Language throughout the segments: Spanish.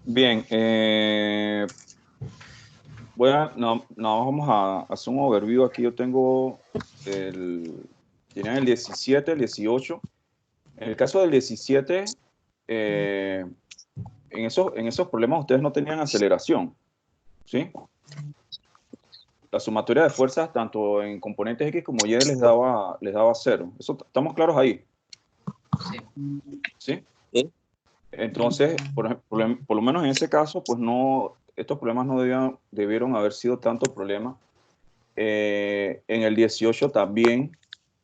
Bien, vamos a hacer un overview. Aquí yo tengo tienen el 17, el 18. En el caso del 17, en esos problemas ustedes no tenían aceleración, ¿sí? La sumatoria de fuerzas, tanto en componentes X como Y, les daba cero. ¿Estamos claros ahí? Sí. ¿Sí? Sí. Entonces, por lo menos en ese caso, pues no, estos problemas no debieron haber sido tanto problema. En el 18 también,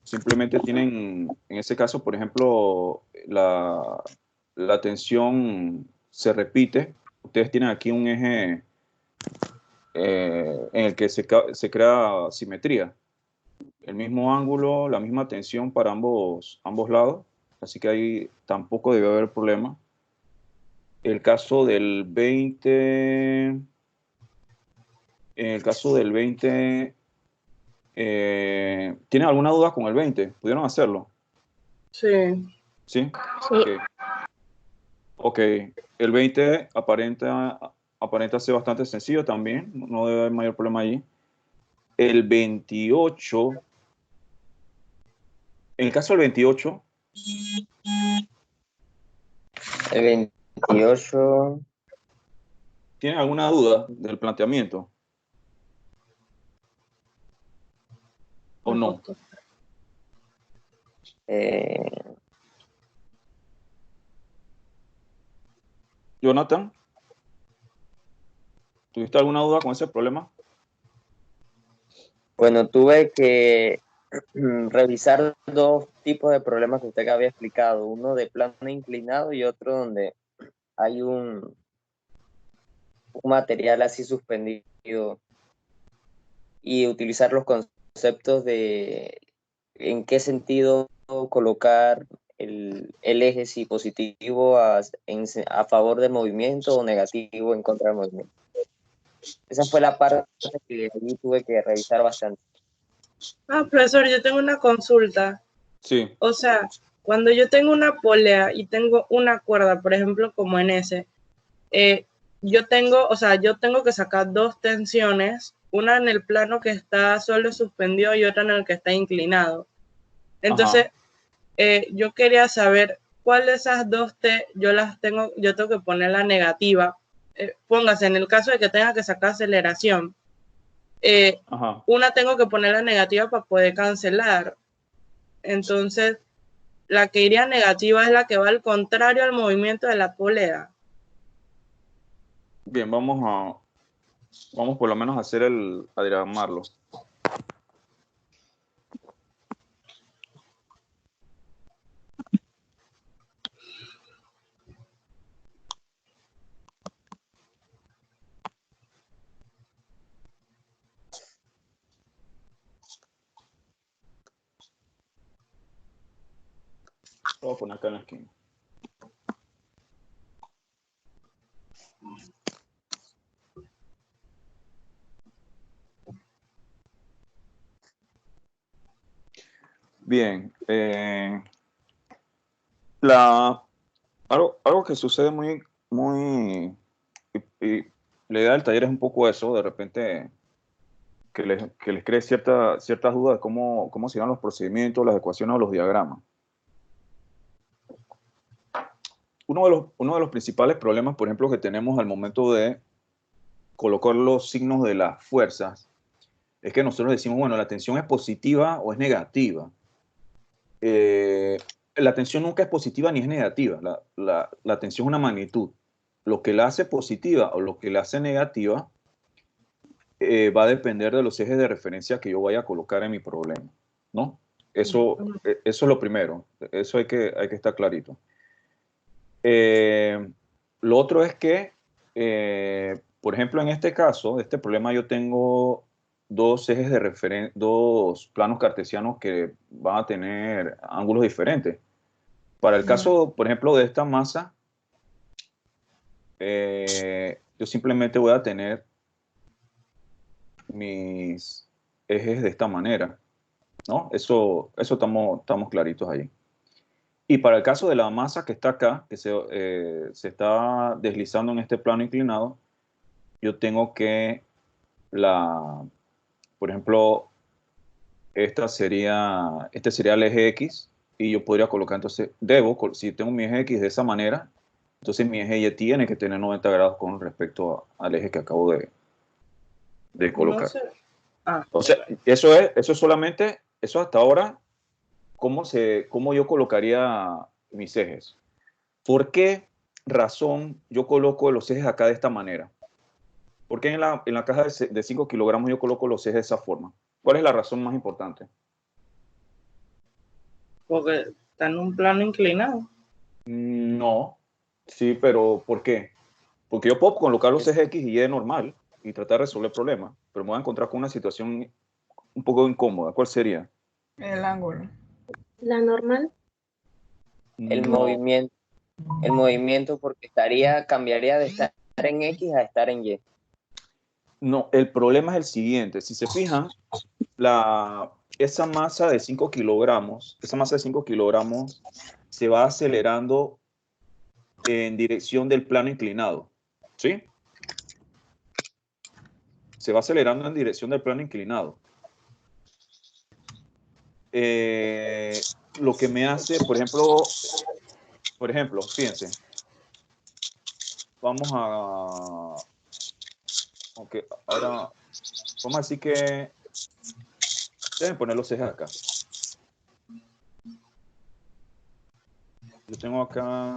simplemente tienen, en ese caso, por ejemplo, la tensión se repite. Ustedes tienen aquí un eje en el que se crea simetría. El mismo ángulo, la misma tensión para ambos lados. Así que ahí tampoco debió haber problema. El caso del 20, en el caso del 20, ¿tienen alguna duda con el 20? ¿Pudieron hacerlo? Sí. ¿Sí? Sí. Okay. Ok. El 20 aparenta ser bastante sencillo también. No debe haber mayor problema allí. El 28, en el caso del 28, El 28. ¿tienen alguna duda del planteamiento? ¿O no? Jonathan, ¿tuviste alguna duda con ese problema? Bueno, tuve que revisar dos tipos de problemas que usted había explicado, uno de plano inclinado y otro donde hay un material así suspendido, y utilizar los conceptos de en qué sentido colocar el eje, si positivo a favor del movimiento o negativo en contra del movimiento. Esa fue la parte que allí tuve que revisar bastante. Profesor, yo tengo una consulta. Sí. O sea, cuando yo tengo una polea y tengo una cuerda, por ejemplo, como en ese, yo tengo que sacar dos tensiones, una en el plano que está solo suspendido y otra en el que está inclinado. Entonces, yo quería saber cuál de esas dos yo tengo que poner la negativa. Póngase, en el caso de que tenga que sacar aceleración, una tengo que poner la negativa para poder cancelar. Entonces, la que iría negativa es la que va al contrario al movimiento de la polea. Bien, vamos por lo menos a diagramarlo. Lo voy a poner acá en la esquina. Bien. Algo que sucede muy y la idea del taller es un poco eso, de repente que les cree ciertas dudas de cómo se dan los procedimientos, las ecuaciones o los diagramas. Uno de los principales problemas, por ejemplo, que tenemos al momento de colocar los signos de las fuerzas, es que nosotros decimos, bueno, la tensión es positiva o es negativa. La tensión nunca es positiva ni es negativa. La tensión es una magnitud. Lo que la hace positiva o lo que la hace negativa va a depender de los ejes de referencia que yo vaya a colocar en mi problema, ¿no? Eso es lo primero. Eso hay que estar clarito. Lo otro es que por ejemplo, en este caso, este problema yo tengo dos ejes de referencia, dos planos cartesianos que van a tener ángulos diferentes. Para el caso, por ejemplo, de esta masa, yo simplemente voy a tener mis ejes de esta manera, ¿no? Eso estamos claritos ahí. Y para el caso de la masa que está acá, que se está deslizando en este plano inclinado, yo tengo que por ejemplo, este sería el eje X, y yo podría colocar, entonces, si tengo mi eje X de esa manera, entonces mi eje Y tiene que tener 90 grados con respecto al eje que acabo de colocar. No sé. Ah. O sea, eso es solamente, eso hasta ahora, cómo yo colocaría mis ejes. ¿Por qué razón yo coloco los ejes acá de esta manera? ¿Por qué en la caja de 5 kilogramos yo coloco los ejes de esa forma? ¿Cuál es la razón más importante? Porque está en un plano inclinado. No, sí, pero ¿por qué? Porque yo puedo colocar los ejes X y Y normal y tratar de resolver el problema, pero me voy a encontrar con una situación un poco incómoda. ¿Cuál sería? El ángulo. La normal. El No, movimiento porque cambiaría de estar en X a estar en Y. no, el problema es el siguiente. Si se fijan, esa masa de 5 kilogramos se va acelerando en dirección del plano inclinado, ¿sí? Se va acelerando en dirección del plano inclinado. Lo que me hace, por ejemplo, fíjense, vamos a, aunque ahora, vamos a decir que, deben poner los ejes acá. Yo tengo acá,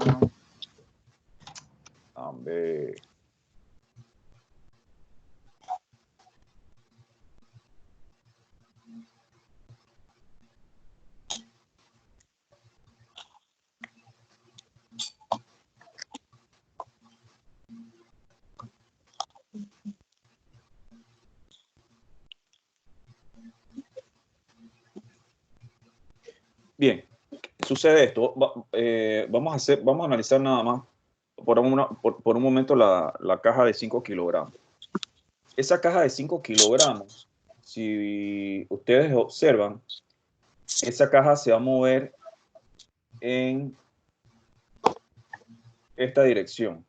a ver, bien, sucede esto. Vamos a analizar nada más por un momento la caja de 5 kilogramos. Esa caja de 5 kilogramos, si ustedes observan, esa caja se va a mover en esta dirección.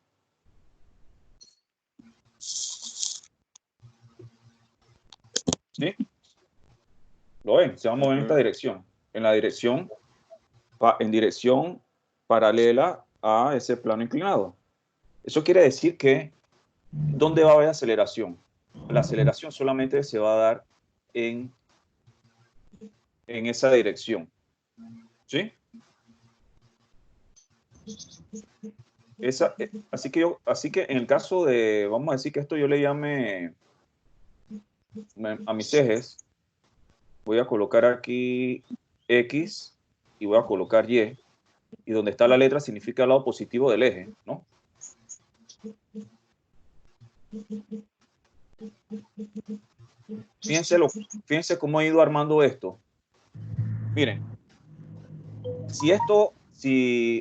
¿Sí? ¿Lo ven? Se va a mover en esta dirección. En dirección paralela a ese plano inclinado. Eso quiere decir que, ¿dónde va a haber aceleración? La aceleración solamente se va a dar en esa dirección. ¿Sí? Así que en el caso de, vamos a decir que esto yo le llame a mis ejes, voy a colocar aquí X y voy a colocar Y, y donde está la letra significa el lado positivo del eje, ¿no? Fíjense cómo he ido armando esto. Miren, si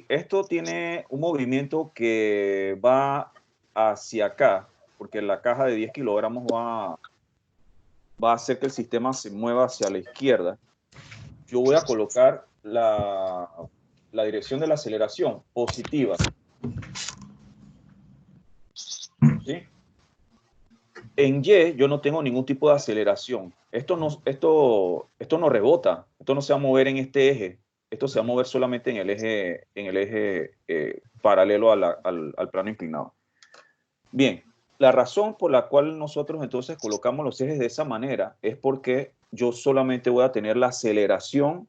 esto tiene un movimiento que va hacia acá, porque la caja de 10 kilogramos va a hacer que el sistema se mueva hacia la izquierda, yo voy a colocar la dirección de la aceleración positiva. ¿Sí? En Y yo no tengo ningún tipo de aceleración. Esto no rebota, esto no se va a mover en este eje, esto se va a mover solamente en el eje paralelo al plano inclinado. Bien, la razón por la cual nosotros entonces colocamos los ejes de esa manera es porque yo solamente voy a tener la aceleración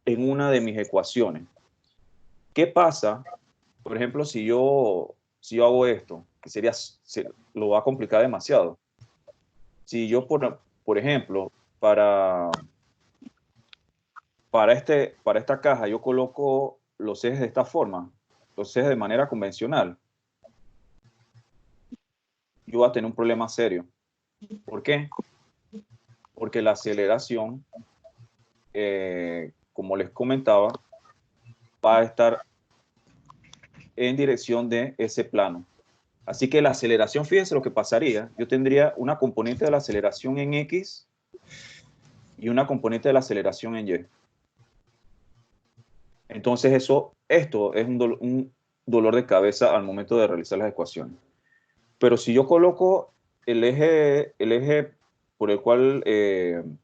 en una de mis ecuaciones. ¿Qué pasa, por ejemplo, si yo hago esto? Que lo va a complicar demasiado. Si yo, por ejemplo, para esta caja yo coloco los ejes de esta forma, los ejes de manera convencional, yo voy a tener un problema serio. ¿Por qué? Porque la aceleración, como les comentaba, va a estar en dirección de ese plano. Así que la aceleración, fíjense lo que pasaría. Yo tendría una componente de la aceleración en X y una componente de la aceleración en Y. Entonces esto es un dolor de cabeza al momento de realizar las ecuaciones. Pero si yo coloco el eje por el cual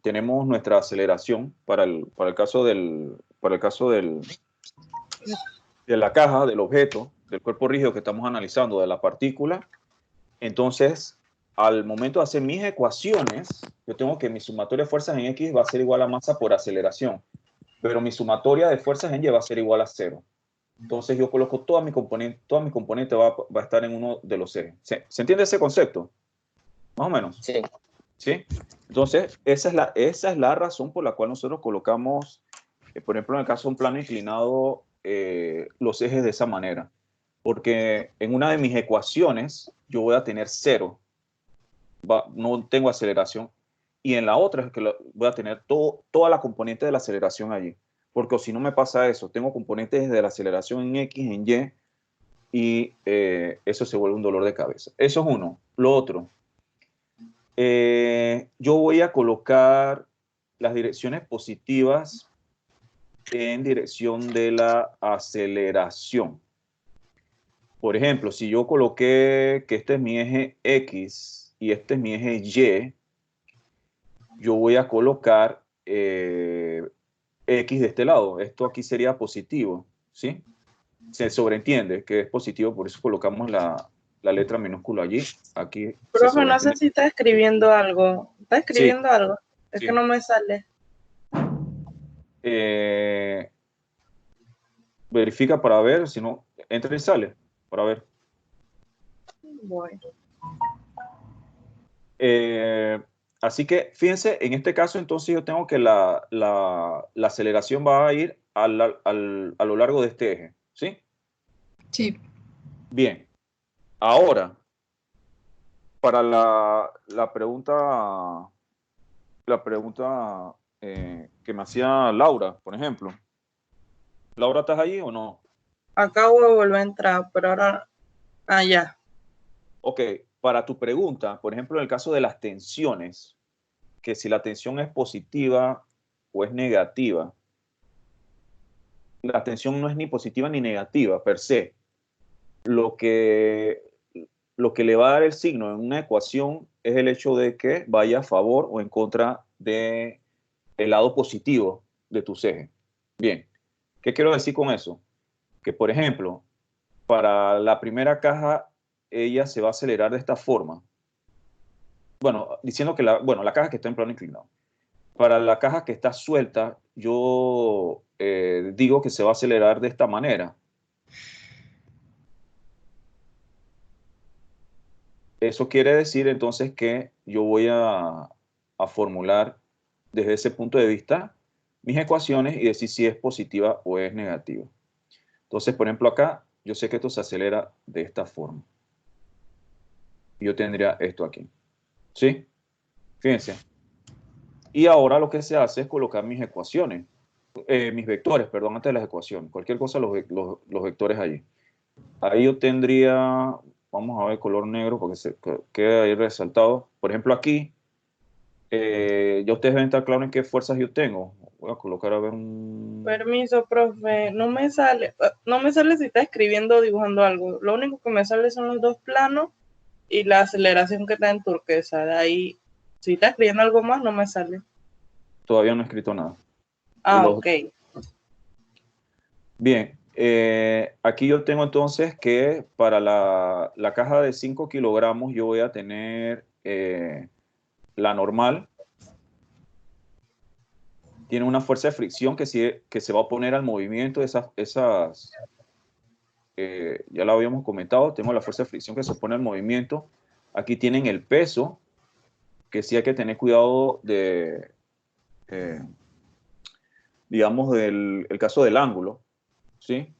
tenemos nuestra aceleración para el caso de la caja, del objeto, del cuerpo rígido que estamos analizando, de la partícula, entonces al momento de hacer mis ecuaciones, yo tengo que mi sumatoria de fuerzas en X va a ser igual a masa por aceleración, pero mi sumatoria de fuerzas en Y va a ser igual a 0. Entonces yo coloco toda mi componente va a estar en uno de los ejes. ¿Se entiende ese concepto? Más o menos. Sí. ¿Sí? Entonces, esa es la razón por la cual nosotros colocamos, por ejemplo, en el caso de un plano inclinado, los ejes de esa manera. Porque en una de mis ecuaciones yo voy a tener 0, no tengo aceleración, y en la otra es que voy a tener toda la componente de la aceleración allí. Porque si no me pasa eso, tengo componentes de la aceleración en X, en Y, y eso se vuelve un dolor de cabeza. Eso es uno. Lo otro, yo voy a colocar las direcciones positivas en dirección de la aceleración. Por ejemplo, si yo coloqué que este es mi eje X y este es mi eje Y, yo voy a colocar X de este lado. Esto aquí sería positivo, ¿sí? Se sobreentiende que es positivo, por eso colocamos la letra minúscula allí. Aquí se Profe, no sé sobreentiende. si está escribiendo algo. ¿Está Sí, escribiendo algo? Es que sí. no me sale. Verifica para ver, si no, entra y sale, para ver. Bueno, Eh, Así que fíjense, en este caso entonces yo tengo que la aceleración va a ir a lo largo de este eje, ¿sí? Sí. Bien, ahora, para la pregunta que me hacía Laura, por ejemplo. Laura, ¿estás ahí o no? acabo de volver a entrar, pero ahora... Ah, ya. Ok, para tu pregunta, por ejemplo, en el caso de las tensiones, que si la tensión es positiva o es negativa, la tensión no es ni positiva ni negativa per se. Lo que, lo que le va a dar el signo en una ecuación es el hecho de que vaya a favor o en contra del lado positivo de tus ejes. Bien, ¿qué quiero decir con eso? Que, por ejemplo, para la primera caja, ella se va a acelerar de esta forma. Bueno, diciendo que la caja que está en plano inclinado. Para la caja que está suelta, yo digo que se va a acelerar de esta manera. Eso quiere decir entonces que yo voy a formular desde ese punto de vista mis ecuaciones y decir si es positiva o es negativa. Entonces, por ejemplo, acá yo sé que esto se acelera de esta forma. Yo tendría esto aquí. ¿Sí? Fíjense. Y ahora lo que se hace es colocar mis ecuaciones, mis vectores, perdón, antes de las ecuaciones. Cualquier cosa, los vectores allí. Ahí yo tendría, vamos a ver color negro porque se queda ahí resaltado. Por ejemplo, aquí, ya ustedes deben estar claros en qué fuerzas yo tengo. Voy a colocar a ver un... Permiso, profe. No me sale si está escribiendo o dibujando algo. Lo único que me sale son los dos planos y la aceleración que está en turquesa. De ahí, si está escribiendo algo más, no me sale. Todavía no he escrito nada. Ah, ok. Bien, aquí yo tengo entonces que para la caja de 5 kilogramos yo voy a tener la normal. Tiene una fuerza de fricción que se va a oponer al movimiento de ya lo habíamos comentado, tengo la fuerza de fricción que se opone al movimiento. Aquí tienen el peso, que sí hay que tener cuidado de, digamos, el caso del ángulo, ¿sí?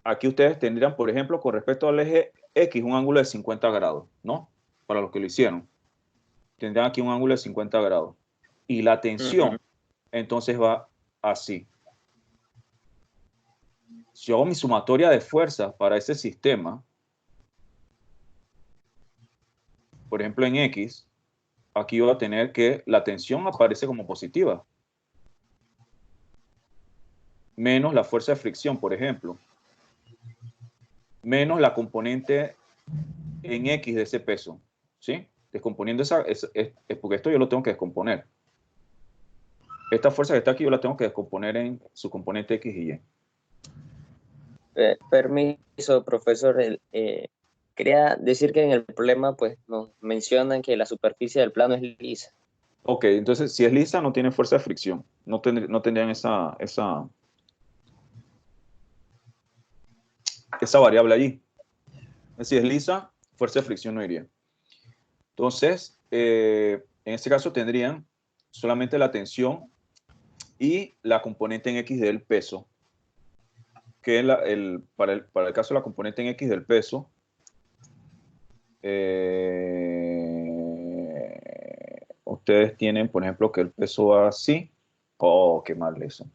aquí ustedes tendrían, por ejemplo, con respecto al eje X, un ángulo de 50 grados, ¿no? Para los que lo hicieron. Tendrán aquí un ángulo de 50 grados. Y la tensión, entonces va así. Si hago mi sumatoria de fuerzas para ese sistema, por ejemplo en X, aquí voy a tener que la tensión aparece como positiva. Menos la fuerza de fricción, por ejemplo. Menos la componente en X de ese peso. ¿Sí? Descomponiendo porque esto yo lo tengo que descomponer. Esta fuerza que está aquí yo la tengo que descomponer en su componente X y Y. Permiso, profesor. Quería decir que en el problema pues nos mencionan que la superficie del plano es lisa. Ok, entonces si es lisa no tiene fuerza de fricción. No tendrían esa variable allí. Si es lisa, fuerza de fricción no iría. Entonces, en este caso tendrían solamente la tensión y la componente en X del peso, que es para el caso de la componente en X del peso, ustedes tienen, por ejemplo, que el peso va así. Oh, qué mal eso.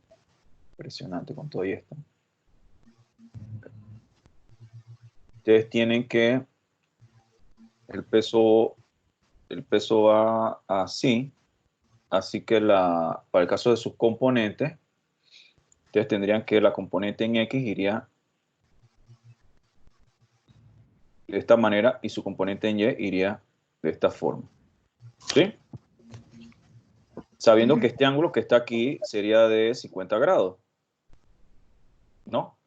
Impresionante con todo esto. Ustedes tienen que el peso va así. Así que para el caso de sus componentes, ustedes tendrían que la componente en X iría de esta manera y su componente en Y iría de esta forma. ¿Sí? Sabiendo que este ángulo que está aquí sería de 50 grados. ¿No?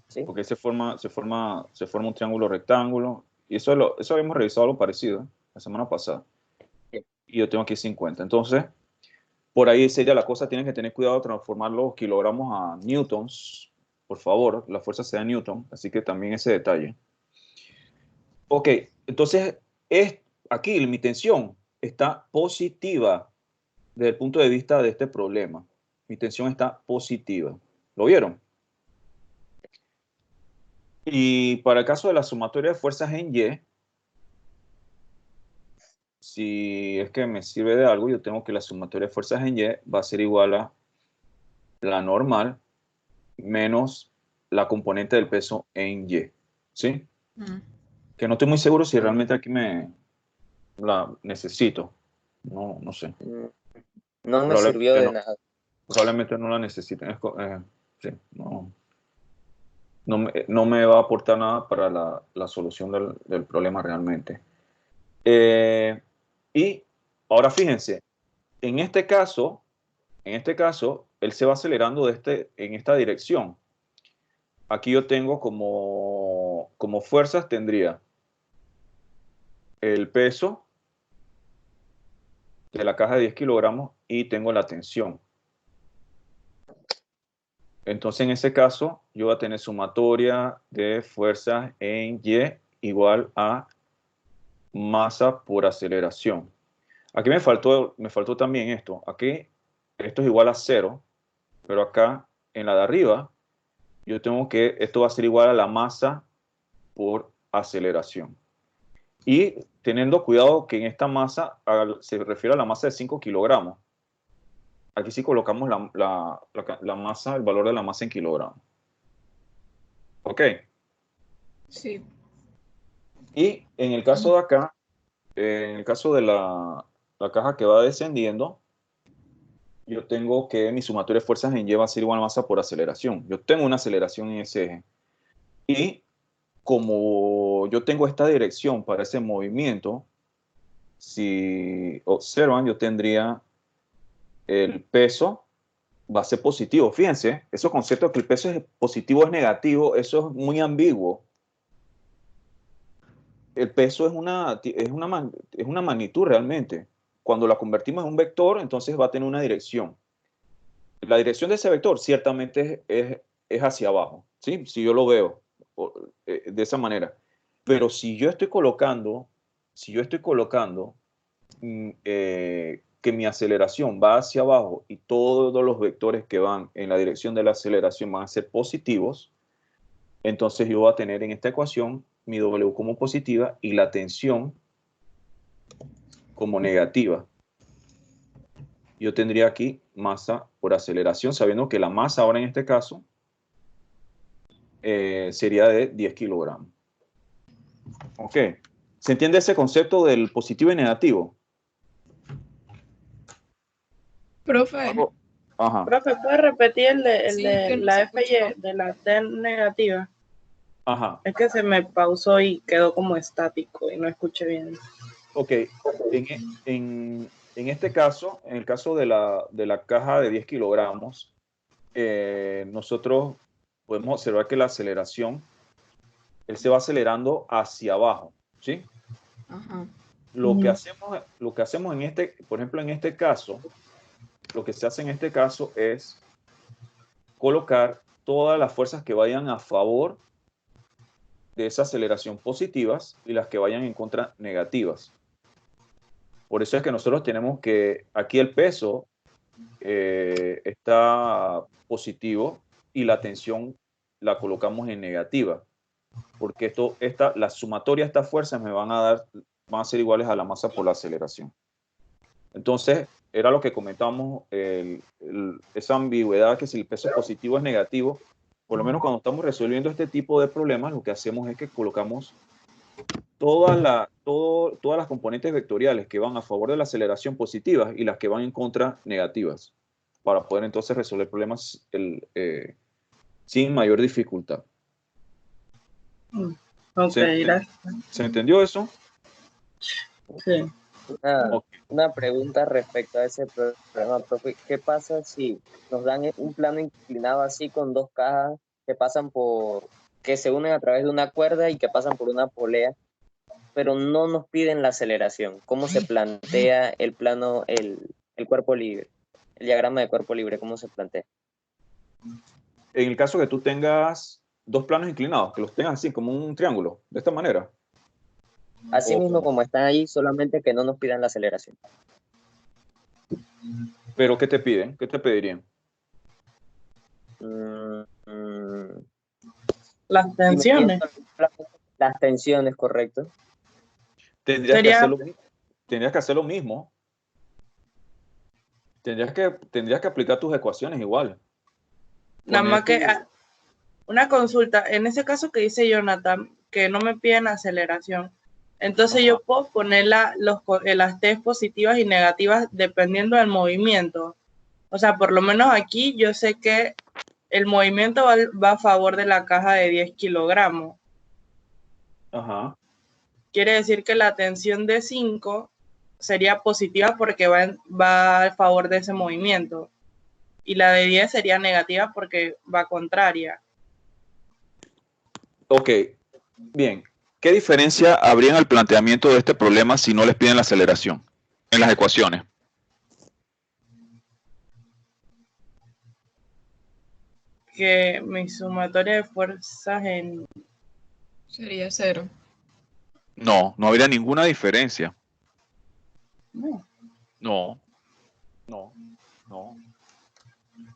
¿Sí? Porque se forma un triángulo rectángulo. Y eso habíamos revisado algo parecido la semana pasada. Sí. Y yo tengo aquí 50. Entonces, por ahí sería la cosa, tienen que tener cuidado de transformar los kilogramos a newtons. Por favor, la fuerza sea newton. Así que también ese detalle. Ok, entonces aquí mi tensión está positiva desde el punto de vista de este problema. Mi tensión está positiva. ¿Lo vieron? Y para el caso de la sumatoria de fuerzas en Y, si es que me sirve de algo, yo tengo que la sumatoria de fuerzas en Y va a ser igual a la normal menos la componente del peso en Y. ¿Sí? Que no estoy muy seguro si realmente aquí la necesito. No sé. No me sirvió Probablemente de no, nada. probablemente no la necesiten. Sí, no me va a aportar nada para la solución del problema realmente. Y ahora fíjense, en este caso, él se va acelerando en esta dirección. Aquí yo tengo como fuerzas, tendría el peso de la caja de 10 kilogramos y tengo la tensión. Entonces, en ese caso, yo voy a tener sumatoria de fuerzas en Y igual a masa por aceleración. Aquí me faltó también esto. Aquí esto es igual a 0, pero acá en la de arriba yo tengo que esto va a ser igual a la masa por aceleración. Y teniendo cuidado que en esta masa se refiere a la masa de 5 kilogramos. Aquí sí colocamos la masa, el valor de la masa en kilogramos. ¿Ok? Sí. Y en el caso de acá, en el caso de la caja que va descendiendo, yo tengo que mi sumatoria de fuerzas en Y va a ser igual a masa por aceleración. Yo tengo una aceleración en ese eje. Y como yo tengo esta dirección para ese movimiento, si observan, yo tendría el peso va a ser positivo. Fíjense, esos conceptos que el peso es positivo es negativo, eso es muy ambiguo. El peso es una magnitud realmente. Cuando la convertimos en un vector, entonces va a tener una dirección. La dirección de ese vector ciertamente es hacia abajo, ¿sí? Si yo lo veo de esa manera. Pero si yo estoy colocando que mi aceleración va hacia abajo y todos los vectores que van en la dirección de la aceleración van a ser positivos, entonces yo voy a tener en esta ecuación mi W como positiva y la tensión como negativa. Yo tendría aquí masa por aceleración, sabiendo que la masa ahora en este caso sería de 10 kilogramos. ¿Ok? ¿Se entiende ese concepto del positivo y negativo? Profe, Ajá. Profe, ¿puedes repetir el sí, de que no la se FY, escuchó. de la T negativa? Ajá. Es que se me pausó y quedó como estático y no escuché bien. Ok. En este caso, en el caso de la caja de 10 kilogramos, nosotros podemos observar que la aceleración, él se va acelerando hacia abajo, ¿sí? Ajá. Lo que hacemos en este, por ejemplo, en este caso, lo que se hace en este caso es colocar todas las fuerzas que vayan a favor de esa aceleración positivas y las que vayan en contra negativas. Por eso es que nosotros tenemos que, aquí el peso está positivo y la tensión la colocamos en negativa, porque la sumatoria de estas fuerzas van a ser iguales a la masa por la aceleración. Entonces, era lo que comentábamos, esa ambigüedad que si el peso positivo es negativo, por lo menos cuando estamos resolviendo este tipo de problemas, lo que hacemos es que colocamos todas las componentes vectoriales que van a favor de la aceleración positivas y las que van en contra negativas, para poder entonces resolver problemas sin mayor dificultad. Ok, gracias. ¿Se entendió eso? Sí. Ok. Una pregunta respecto a ese problema, profe. ¿Qué pasa si nos dan un plano inclinado así con dos cajas que se unen a través de una cuerda y que pasan por una polea, pero no nos piden la aceleración? ¿Cómo se plantea el plano, el cuerpo libre, el diagrama de cuerpo libre? ¿Cómo se plantea? En el caso que tú tengas dos planos inclinados, que los tengas así como un triángulo, de esta manera. Así ¿O mismo cómo? como están ahí, solamente que no nos pidan la aceleración. ¿Pero qué te piden? ¿Qué te pedirían? Mm, Las si me piden tensiones. las tensiones, correcto. Tendrías que Sería, hacer lo mismo. Tendrías que aplicar tus ecuaciones igual. nada Poner más que una consulta. En ese caso que dice Jonathan, que no me piden aceleración, entonces Ajá. yo puedo poner las T positivas y negativas dependiendo del movimiento. O sea, por lo menos aquí yo sé que el movimiento va a favor de la caja de 10 kilogramos. Ajá. Quiere decir que la tensión de 5 sería positiva porque va a favor de ese movimiento. Y la de 10 sería negativa porque va contraria. Ok, bien. ¿Qué diferencia habría en el planteamiento de este problema si no les piden la aceleración en las ecuaciones? Que mi sumatoria de fuerzas Sería 0. No, no habría ninguna diferencia. no. No, no, no.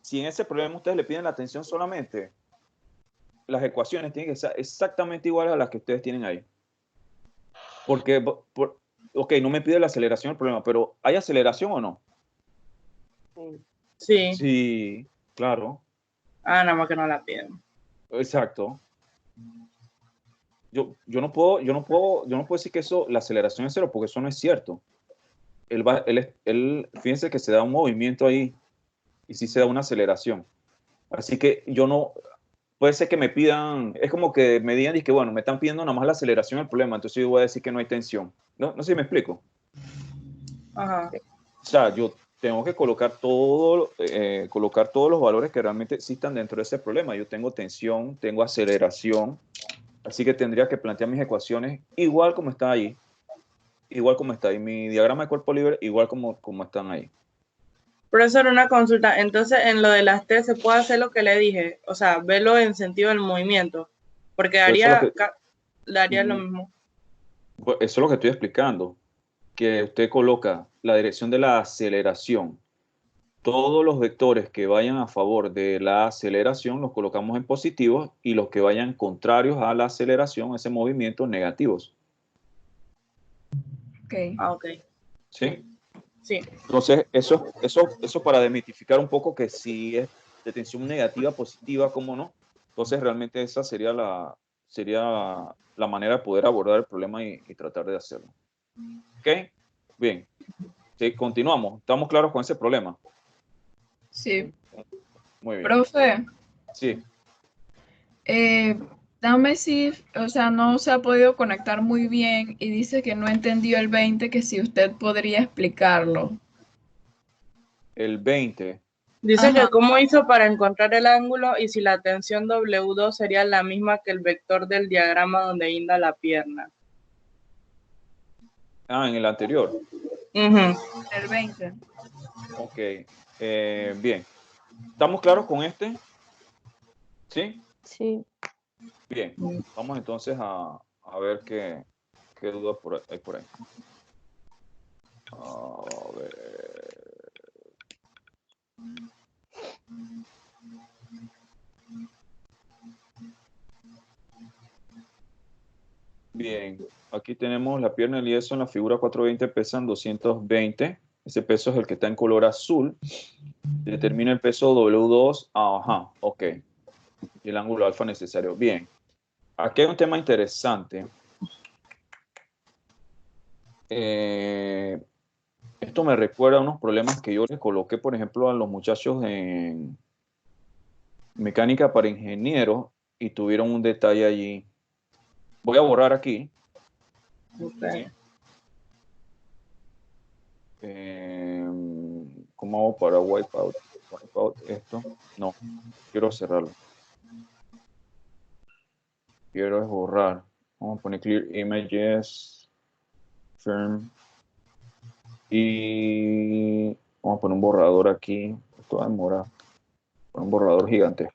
Si en ese problema ustedes le piden la atención solamente, las ecuaciones tienen que ser exactamente iguales a las que ustedes tienen ahí. Porque, ok, no me pide la aceleración el problema, pero ¿hay aceleración o no? Sí. Sí, claro, Nada más que no la piden. exacto. Yo no puedo decir que la aceleración es cero, porque eso no es cierto. Fíjense que se da un movimiento ahí y sí se da una aceleración. Así que puede ser que me pidan, es como que me digan, y que bueno, me están pidiendo nada más la aceleración del problema, entonces yo voy a decir que no hay tensión. No sé si me explico. Ajá. O sea, yo tengo que colocar todos los valores que realmente existan dentro de ese problema. Yo tengo tensión, tengo aceleración, así que tendría que plantear mis ecuaciones igual como está ahí. Igual como está ahí. Mi diagrama de cuerpo libre, igual como están ahí. Profesor, una consulta. Entonces, en lo de las T se puede hacer lo que le dije, o sea, verlo en sentido del movimiento, porque Pues eso es daría lo mismo. eso es lo que estoy explicando, que usted coloca la dirección de la aceleración todos los vectores que vayan a favor de la aceleración los colocamos en positivos y los que vayan contrarios a la aceleración, ese movimiento, negativos. Ok. Ah, ok. ¿Sí? Sí. Entonces, eso para desmitificar un poco que si es de tensión negativa, positiva, ¿cómo no? Entonces, realmente esa sería la manera de poder abordar el problema y tratar de hacerlo. ¿Ok? Bien. Sí, continuamos. ¿Estamos claros con ese problema? Sí. Muy bien. Profe, Sí. dame si, o sea, no se ha podido conectar muy bien y dice que no entendió el 20, que si usted podría explicarlo. El 20. Dice Ajá. que cómo hizo para encontrar el ángulo y si la tensión W2 sería la misma que el vector del diagrama donde guinda la pierna. Ah, en el anterior. Ujú. El 20. Ok. Bien. ¿Estamos claros con este? ¿Sí? Sí. Bien. Vamos entonces a ver qué dudas hay por ahí. A ver. Bien, aquí tenemos la pierna del yeso en la figura 420, pesan 220. Ese peso es el que está en color azul. Determina el peso W2. Ajá, ok. Y el ángulo alfa necesario. Bien. Aquí hay un tema interesante. Esto me recuerda a unos problemas que yo les coloqué, por ejemplo, a los muchachos en mecánica para ingenieros y tuvieron un detalle allí. Voy a borrar aquí. Ok. ¿Sí? ¿Cómo hago para wipeout? Wipeout esto. No, quiero cerrarlo. Quiero es borrar. Vamos a poner clear images, firm. Y vamos a poner un borrador aquí. Esto va a demorar. Poner un borrador gigante.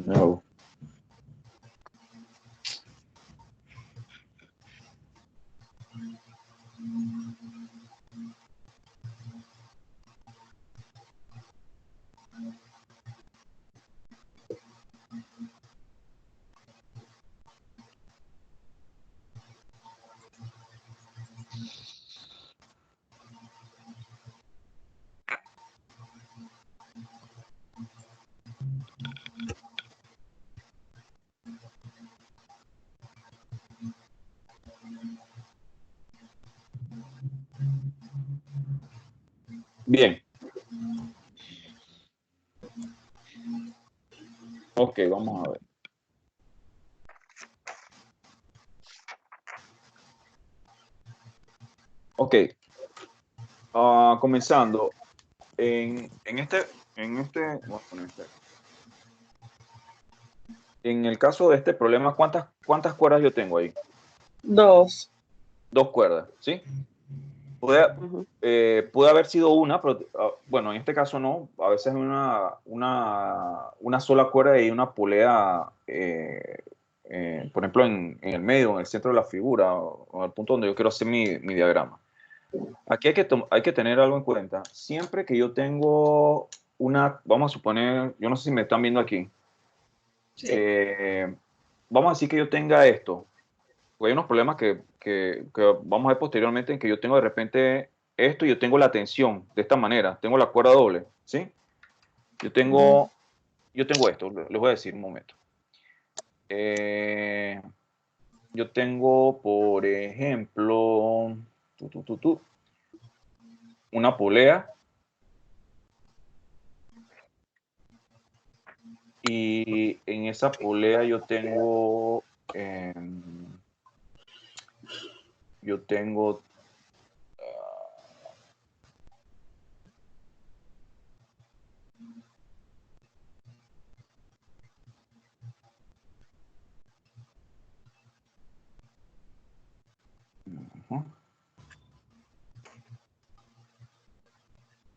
No. Bien. Ok, vamos a ver. Ok. Comenzando. Vamos a poner este. En el caso de este problema, ¿cuántas cuerdas yo tengo ahí? 2. 2 cuerdas, ¿sí? Ujú. Puede haber sido una, pero bueno, en este caso no. A veces es una sola cuerda y una polea, por ejemplo, en el medio, en el centro de la figura, o al punto donde yo quiero hacer mi diagrama. Aquí hay que tener algo en cuenta. Siempre que yo tengo vamos a suponer, yo no sé si me están viendo aquí. Sí. Vamos a decir que yo tenga esto. Porque hay unos problemas que vamos a ver posteriormente en que yo tengo de repente esto y yo tengo la tensión de esta manera. Tengo la cuerda doble, ¿sí? Yo tengo esto, les voy a decir un momento. Yo tengo, por ejemplo, una polea Y en esa polea yo tengo, yo tengo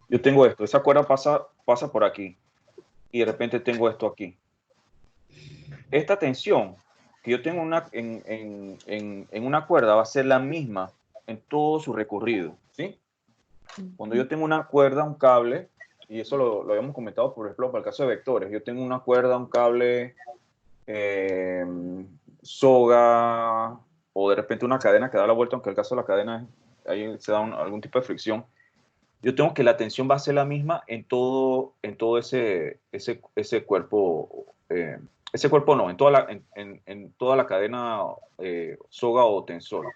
yo tengo esto, esa cuerda pasa por aquí y de repente tengo esto aquí. Esta tensión que yo tengo en una cuerda va a ser la misma en todo su recorrido, ¿sí? Cuando yo tengo una cuerda, un cable, y eso lo habíamos comentado, por ejemplo, para el caso de vectores, yo tengo una cuerda, un cable, soga, o de repente una cadena que da la vuelta, aunque el caso de la cadena, ahí se da algún tipo de fricción. Yo tengo que la tensión va a ser la misma en todo ese cuerpo, ese cuerpo no, en toda la cadena soga o tensor.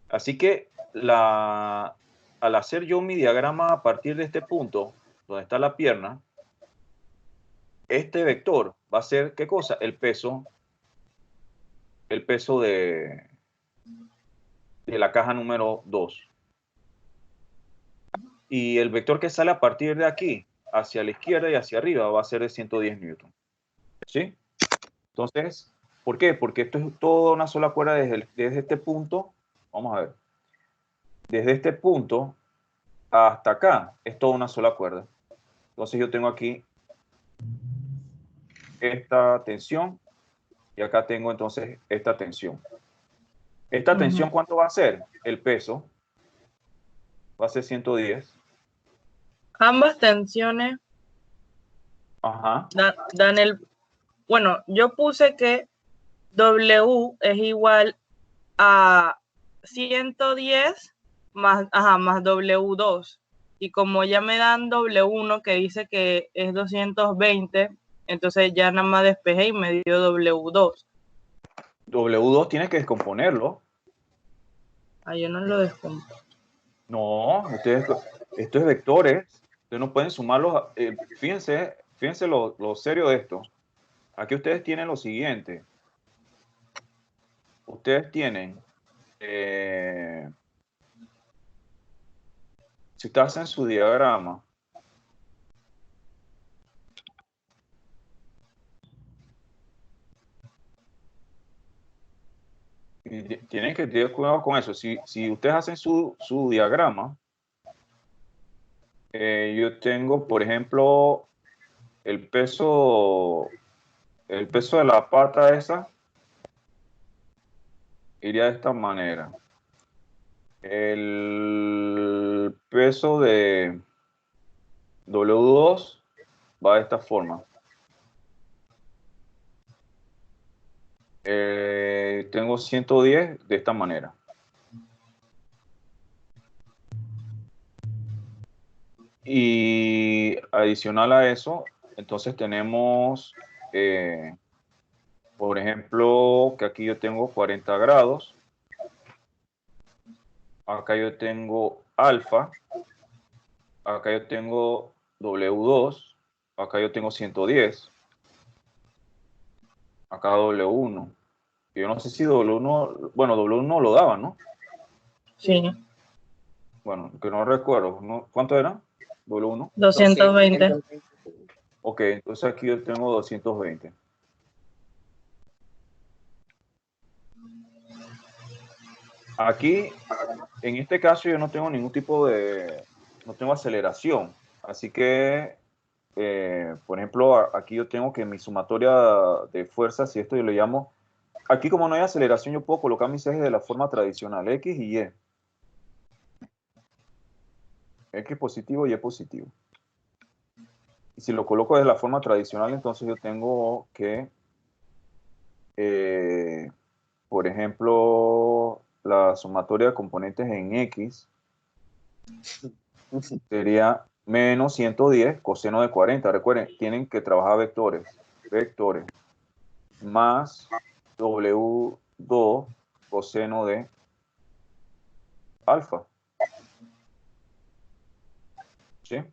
Así que al hacer yo mi diagrama a partir de este punto, donde está la pierna, este vector va a ser, ¿qué cosa? El peso de la caja número 2. Y el vector que sale a partir de aquí, hacia la izquierda y hacia arriba, va a ser de 110 newton. ¿Sí? Entonces, ¿por qué? Porque esto es toda una sola cuerda desde este punto. Vamos a ver. Desde este punto hasta acá es toda una sola cuerda. Entonces yo tengo aquí esta tensión y acá tengo entonces esta tensión. ¿Esta tensión cuánto va a ser? El peso va a ser 110. Ambas tensiones Ajá. dan el... Bueno, yo puse que W es igual a 110 más W2. Y como ya me dan W1 que dice que es 220, entonces ya nada más despejé y me dio W2. W2 tienes que descomponerlo. Ah, yo no lo descompongo. No, esto es vectores. Ustedes no pueden sumarlos. Fíjense lo serio de esto. Aquí ustedes tienen lo siguiente. Ustedes tienen, si ustedes hacen su diagrama, y tienen que tener cuidado con eso. Si ustedes hacen su diagrama, yo tengo, por ejemplo, el peso de la pata esa iría de esta manera. El peso de W2 va de esta forma. Tengo 110 de esta manera. Y adicional a eso, entonces tenemos, por ejemplo, que aquí yo tengo 40 grados. Acá yo tengo alfa. Acá yo tengo W2. Acá yo tengo 110. Acá W1. Yo no sé si W1, bueno, W1 lo daban, ¿no? Sí, Bueno, que no recuerdo. ¿No? ¿Cuánto era? W1. 220. Ok, entonces aquí yo tengo 220. Aquí, en este caso, yo no tengo ningún tipo no tengo aceleración. Así que, por ejemplo, aquí yo tengo que mi sumatoria de fuerzas, si esto yo le llamo, aquí como no hay aceleración, yo puedo colocar mis ejes de la forma tradicional, X y Y. X positivo y Y positivo. Y si lo coloco de la forma tradicional, entonces yo tengo que, por ejemplo, la sumatoria de componentes en X sería menos 110 coseno de 40. Recuerden, tienen que trabajar vectores. Vectores. Más W2 coseno de alfa. ¿Sí?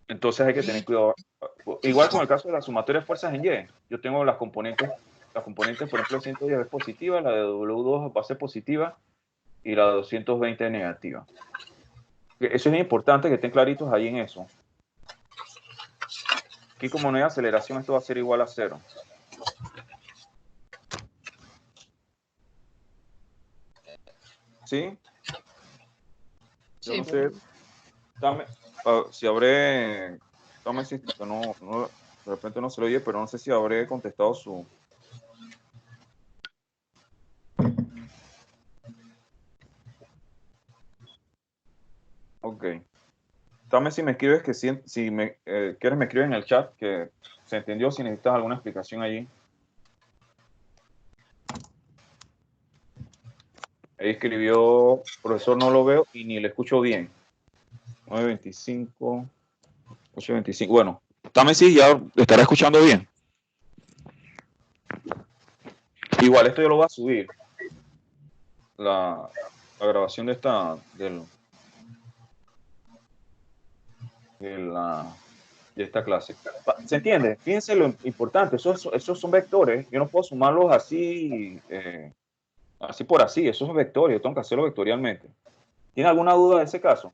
Entonces hay que tener cuidado. Igual con el caso de la sumatoria de fuerzas en Y. Yo tengo las componentes, por ejemplo, de 110 es positiva, la de W2 va a ser positiva y la de 220 es negativa. Eso es importante que estén claritos ahí en eso. Aquí como no hay aceleración, esto va a ser igual a 0. ¿Sí? Yo Sí, no sé. Dame, si habré... Dame si de repente no se lo oye, pero no sé si habré contestado su... Ok. Dame si me escribes que si me quieres me escribes en el chat que se entendió, si necesitas alguna explicación allí. Ahí escribió, profesor, no lo veo y ni le escucho bien. 9:25, 8:25. Bueno, dame si ya estará escuchando bien. Igual esto yo lo voy a subir. La grabación de de esta clase. ¿Se entiende? Fíjense lo importante. Esos son vectores. Yo no puedo sumarlos así, así por así. Esos son vectores. Yo tengo que hacerlo vectorialmente. ¿Tiene alguna duda de ese caso?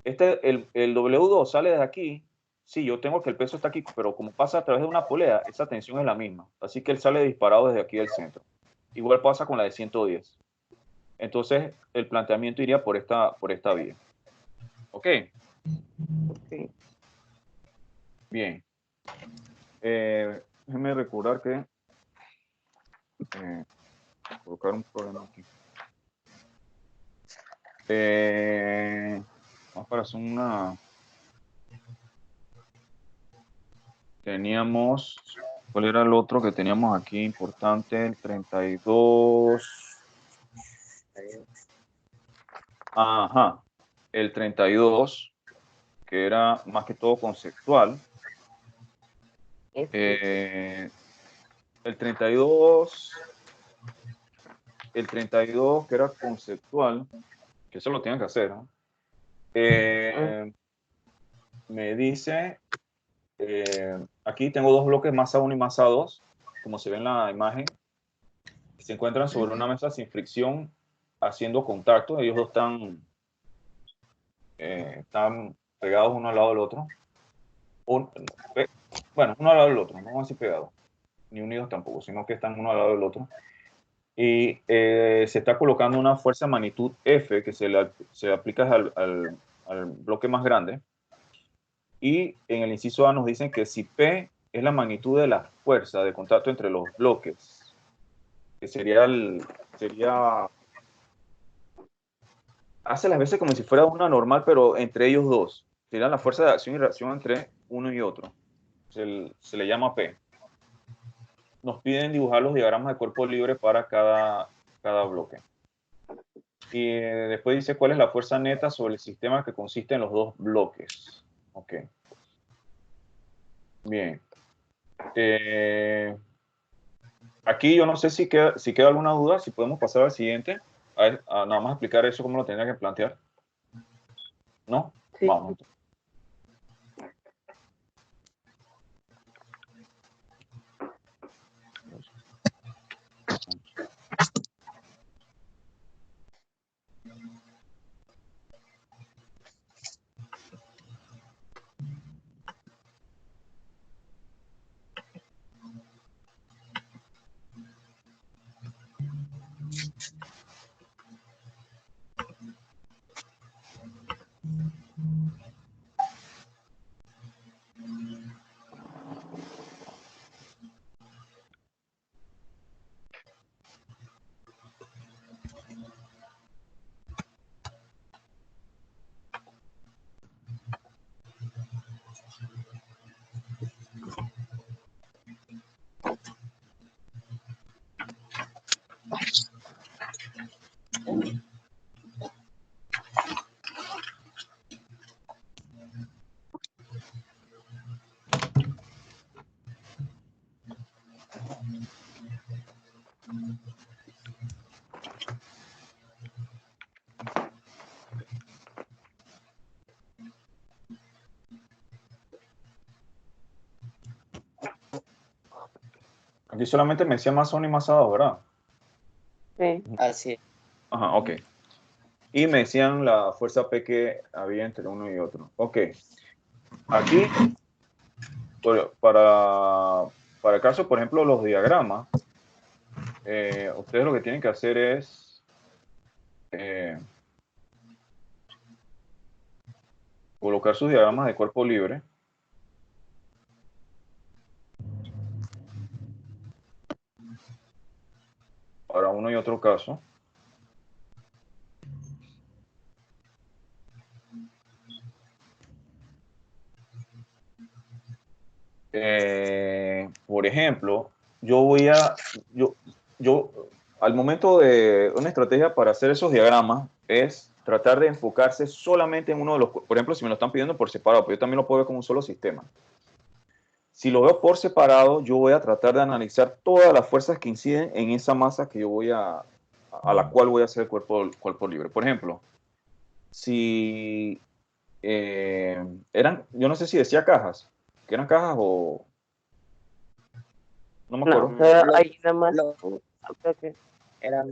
El W2 sale desde aquí. Sí, yo tengo que el peso está aquí, pero como pasa a través de una polea, esa tensión es la misma. Así que él sale disparado desde aquí del centro. Igual pasa con la de 110. Entonces, el planteamiento iría por esta vía. ¿Ok? Sí. Bien. Déjenme recordar que... colocar un problema aquí. Vamos para hacer una... Teníamos... ¿Cuál era el otro que teníamos aquí importante? El 32. Ajá. El 32, que era más que todo conceptual. El 32, que era conceptual, que eso lo tienen que hacer, ¿no? Me dice, aquí tengo dos bloques, masa 1 y masa 2, como se ve en la imagen, que se encuentran sobre una mesa sin fricción, haciendo contacto. Ellos dos están pegados uno al lado del otro. Bueno, uno al lado del otro, no vamos a decir pegados, ni unidos tampoco, sino que están uno al lado del otro. Y se está colocando una fuerza de magnitud F que se aplica al bloque más grande. Y en el inciso A nos dicen que si P es la magnitud de la fuerza de contacto entre los bloques, que hace las veces como si fuera una normal, pero entre ellos dos. Sería la fuerza de acción y reacción entre uno y otro. Se le llama P. Nos piden dibujar los diagramas de cuerpo libre para cada bloque. Y después dice cuál es la fuerza neta sobre el sistema que consiste en los dos bloques. Ok. Bien. Aquí yo no sé si queda alguna duda, si podemos pasar al siguiente. Nada más explicar eso, cómo lo tenía que plantear. ¿No? Sí. Vamos. Yo solamente me decía masa 1 y masa 2, ¿verdad? Sí. Así es. Ajá, ok. Y me decían la fuerza P que había entre uno y otro. Ok. Aquí, para el caso, por ejemplo, los diagramas, ustedes lo que tienen que hacer es colocar sus diagramas de cuerpo libre. Para uno y otro caso. Por ejemplo, yo al momento de una estrategia para hacer esos diagramas es tratar de enfocarse solamente en uno de los, por ejemplo, si me lo están pidiendo por separado, pues yo también lo puedo ver como un solo sistema. Si lo veo por separado, yo voy a tratar de analizar todas las fuerzas que inciden en esa masa que yo voy a la cual voy a hacer el cuerpo libre. Por ejemplo, si yo no sé si decía cajas, que eran cajas o no me No, acuerdo. pero hay nada más. Lo- Creo que Eran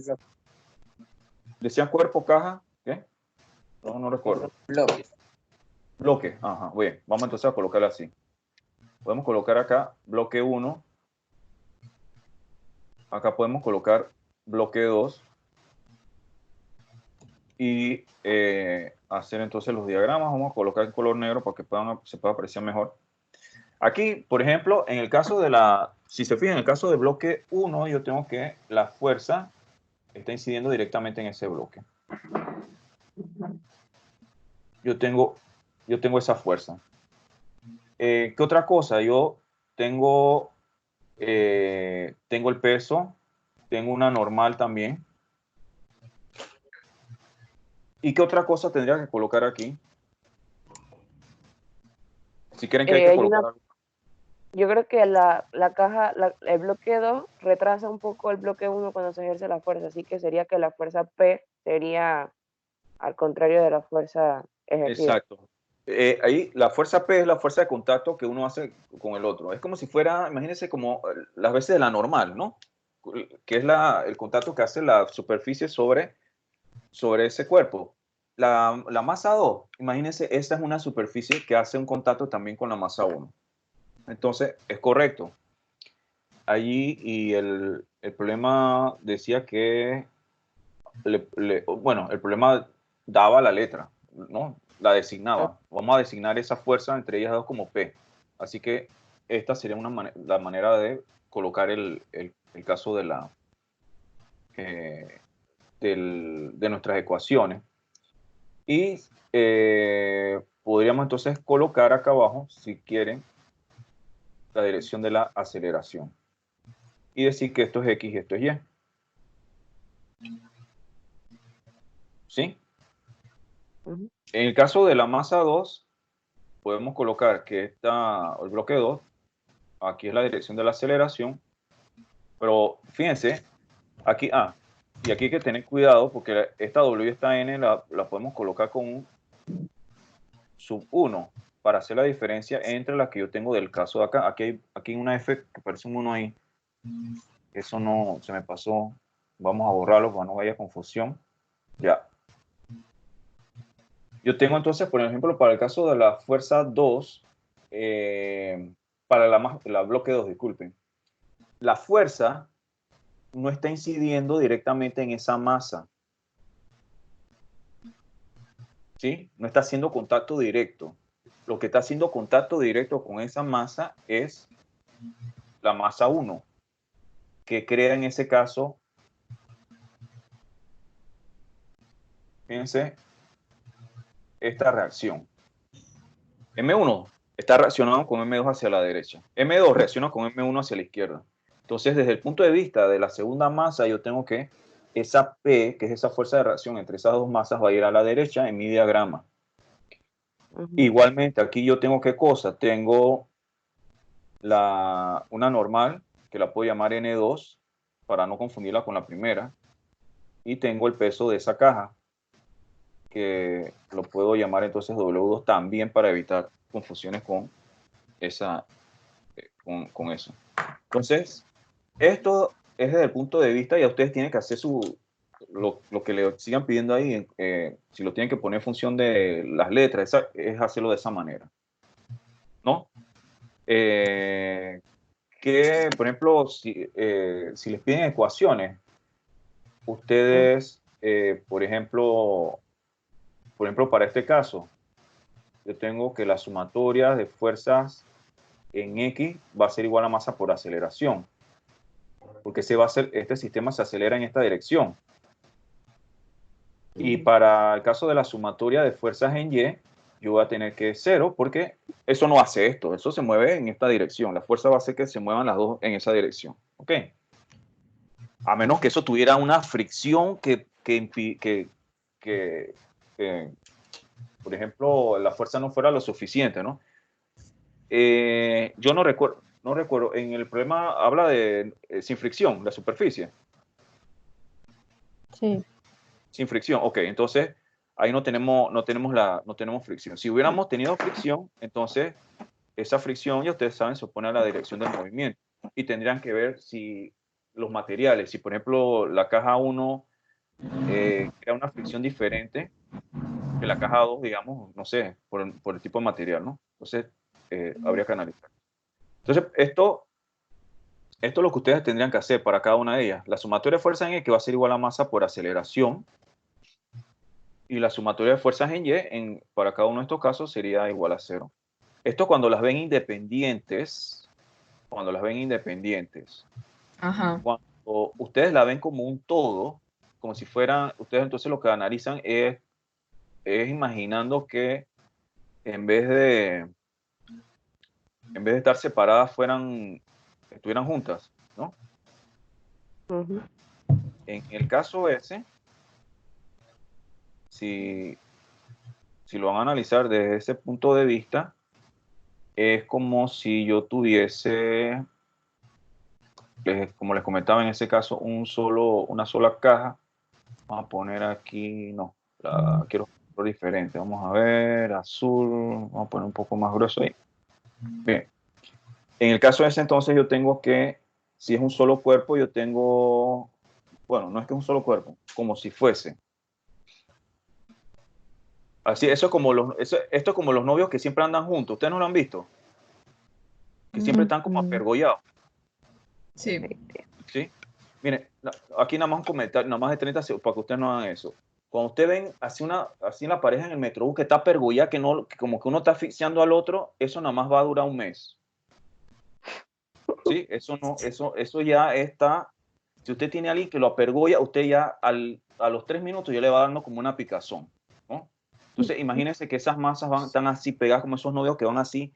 Decían cuerpo, caja, ¿qué? No recuerdo. bloques. Bloque, ajá, bien, vamos entonces a colocarlo así. Podemos colocar acá bloque 1, acá podemos colocar bloque 2 y hacer entonces los diagramas. Vamos a colocar en color negro para que se pueda apreciar mejor. Aquí, por ejemplo, en el caso de si se fijan, en el caso de bloque 1, yo tengo que la fuerza está incidiendo directamente en ese bloque. Yo tengo esa fuerza. ¿Qué otra cosa? Yo tengo el peso, tengo una normal también. ¿Y qué otra cosa tendría que colocar aquí? Si quieren que hay que colocar algo. yo creo que la caja, el bloque 2 retrasa un poco el bloque 1 cuando se ejerce la fuerza, así que sería que la fuerza P sería al contrario de la fuerza ejercida. Exacto. Ahí la fuerza P es la fuerza de contacto que uno hace con el otro. Es como si fuera, imagínense como las veces de la normal, ¿no? Que es el contacto que hace la superficie sobre ese cuerpo. La masa 2, imagínense, esta es una superficie que hace un contacto también con la masa 1. Entonces, es correcto. Allí, y el problema decía que, bueno, el problema daba la letra, ¿no? La designaba. Vamos a designar esa fuerza entre ellas dos como P. Así que esta sería la manera de colocar el caso de de nuestras ecuaciones. Y podríamos entonces colocar acá abajo, si quieren, la dirección de la aceleración. Y decir que esto es X y esto es Y. ¿Sí? Ujú. En el caso de la masa 2, podemos colocar que el bloque 2, aquí es la dirección de la aceleración, pero fíjense, aquí, y aquí hay que tener cuidado porque esta W y esta N la podemos colocar con un sub 1 para hacer la diferencia entre la que yo tengo del caso de acá. Aquí hay una F que parece un 1 ahí. Eso no, se me pasó. Vamos a borrarlo para no haya confusión. Ya. Yo tengo entonces, por ejemplo, para el caso de la fuerza 2, para la bloque 2, disculpen, la fuerza no está incidiendo directamente en esa masa. ¿Sí? No está haciendo contacto directo. Lo que está haciendo contacto directo con esa masa es la masa 1, que crea en ese caso, fíjense, esta reacción. M1 está reaccionando con M2 hacia la derecha. M2 reacciona con M1 hacia la izquierda. Entonces, desde el punto de vista de la segunda masa, yo tengo que esa P, que es esa fuerza de reacción entre esas dos masas, va a ir a la derecha en mi diagrama. Ujú. Igualmente, aquí yo tengo ¿qué cosa? Tengo una normal, que la puedo llamar N2, para no confundirla con la primera. Y tengo el peso de esa caja, que lo puedo llamar entonces W2 también para evitar confusiones con eso. Entonces, Esto es desde el punto de vista, ya ustedes tienen que hacer lo que le sigan pidiendo ahí, si lo tienen que poner en función de las letras, es hacerlo de esa manera, ¿no? Que, por ejemplo, si les piden ecuaciones, ustedes, por ejemplo, para este caso, yo tengo que la sumatoria de fuerzas en X va a ser igual a masa por aceleración, porque este sistema se acelera en esta dirección. Y para el caso de la sumatoria de fuerzas en Y, yo voy a tener que 0, porque eso no hace esto, eso se mueve en esta dirección. La fuerza va a hacer que se muevan las dos en esa dirección. ¿Ok? A menos que eso tuviera una fricción por ejemplo, la fuerza no fuera lo suficiente, ¿no? Yo no recuerdo, en el problema habla de sin fricción, la superficie. Sí. Sin fricción, ok, entonces ahí no tenemos fricción. Si hubiéramos tenido fricción, entonces esa fricción, ya ustedes saben, se opone a la dirección del movimiento y tendrían que ver si los materiales, si por ejemplo la caja 1 crea una fricción diferente que la caja 2, digamos, no sé, por el tipo de material, ¿no? Entonces habría que analizar. Entonces esto es lo que ustedes tendrían que hacer para cada una de ellas. La sumatoria de fuerza en E, que va a ser igual a masa por aceleración, y la sumatoria de fuerzas en Y, para cada uno de estos casos, sería igual a 0. Esto cuando las ven independientes, Ajá. cuando ustedes la ven como un todo, como si fueran, ustedes entonces lo que analizan es imaginando que en vez de estar separadas estuvieran juntas, ¿no? Ujú. En el caso ese, si lo van a analizar desde ese punto de vista, es como si yo tuviese, como les comentaba en ese caso, una sola caja. Vamos a poner aquí, no, quiero un color diferente. Vamos a ver, azul, vamos a poner un poco más grueso ahí. Bien. En el caso de ese entonces yo tengo que, si es un solo cuerpo, yo tengo, bueno, no es que es un solo cuerpo, como si fuese. Así, esto es como los novios que siempre andan juntos. ¿Ustedes no lo han visto? Que siempre están como apergollados. Sí. ¿Sí? Miren, aquí nada más un comentario, nada más de 30 segundos para que ustedes no hagan eso. Cuando ustedes ven así la pareja en el metrobús que está apergollada, que como que uno está asfixiando al otro, eso nada más va a durar un mes. ¿Sí? Eso ya está. Si usted tiene a alguien que lo apergolla, usted ya a los 3 minutos ya le va dando como una picazón, ¿no? Entonces, imagínense que esas masas están así pegadas como esos novios que van así,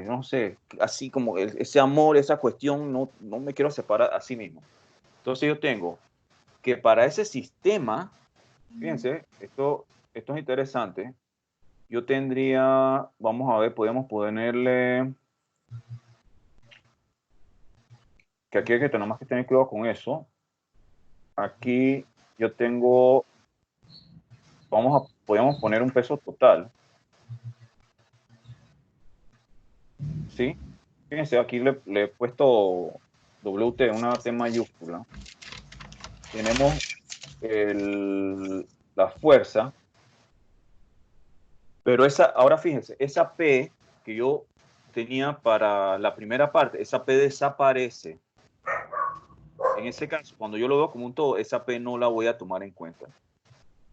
no sé, así como ese amor, esa cuestión, no me quiero separar a sí mismo. Entonces yo tengo que para ese sistema, fíjense, esto es interesante, yo tendría, vamos a ver, podemos ponerle, que aquí hay que tener más que tener cuidado con eso. Aquí yo tengo, podemos poner un peso total. ¿Sí? Fíjense, aquí le he puesto WT, una T mayúscula. Tenemos la fuerza, pero ahora fíjense, esa P que yo tenía para la primera parte, esa P desaparece. En ese caso, cuando yo lo veo como un todo, esa P no la voy a tomar en cuenta,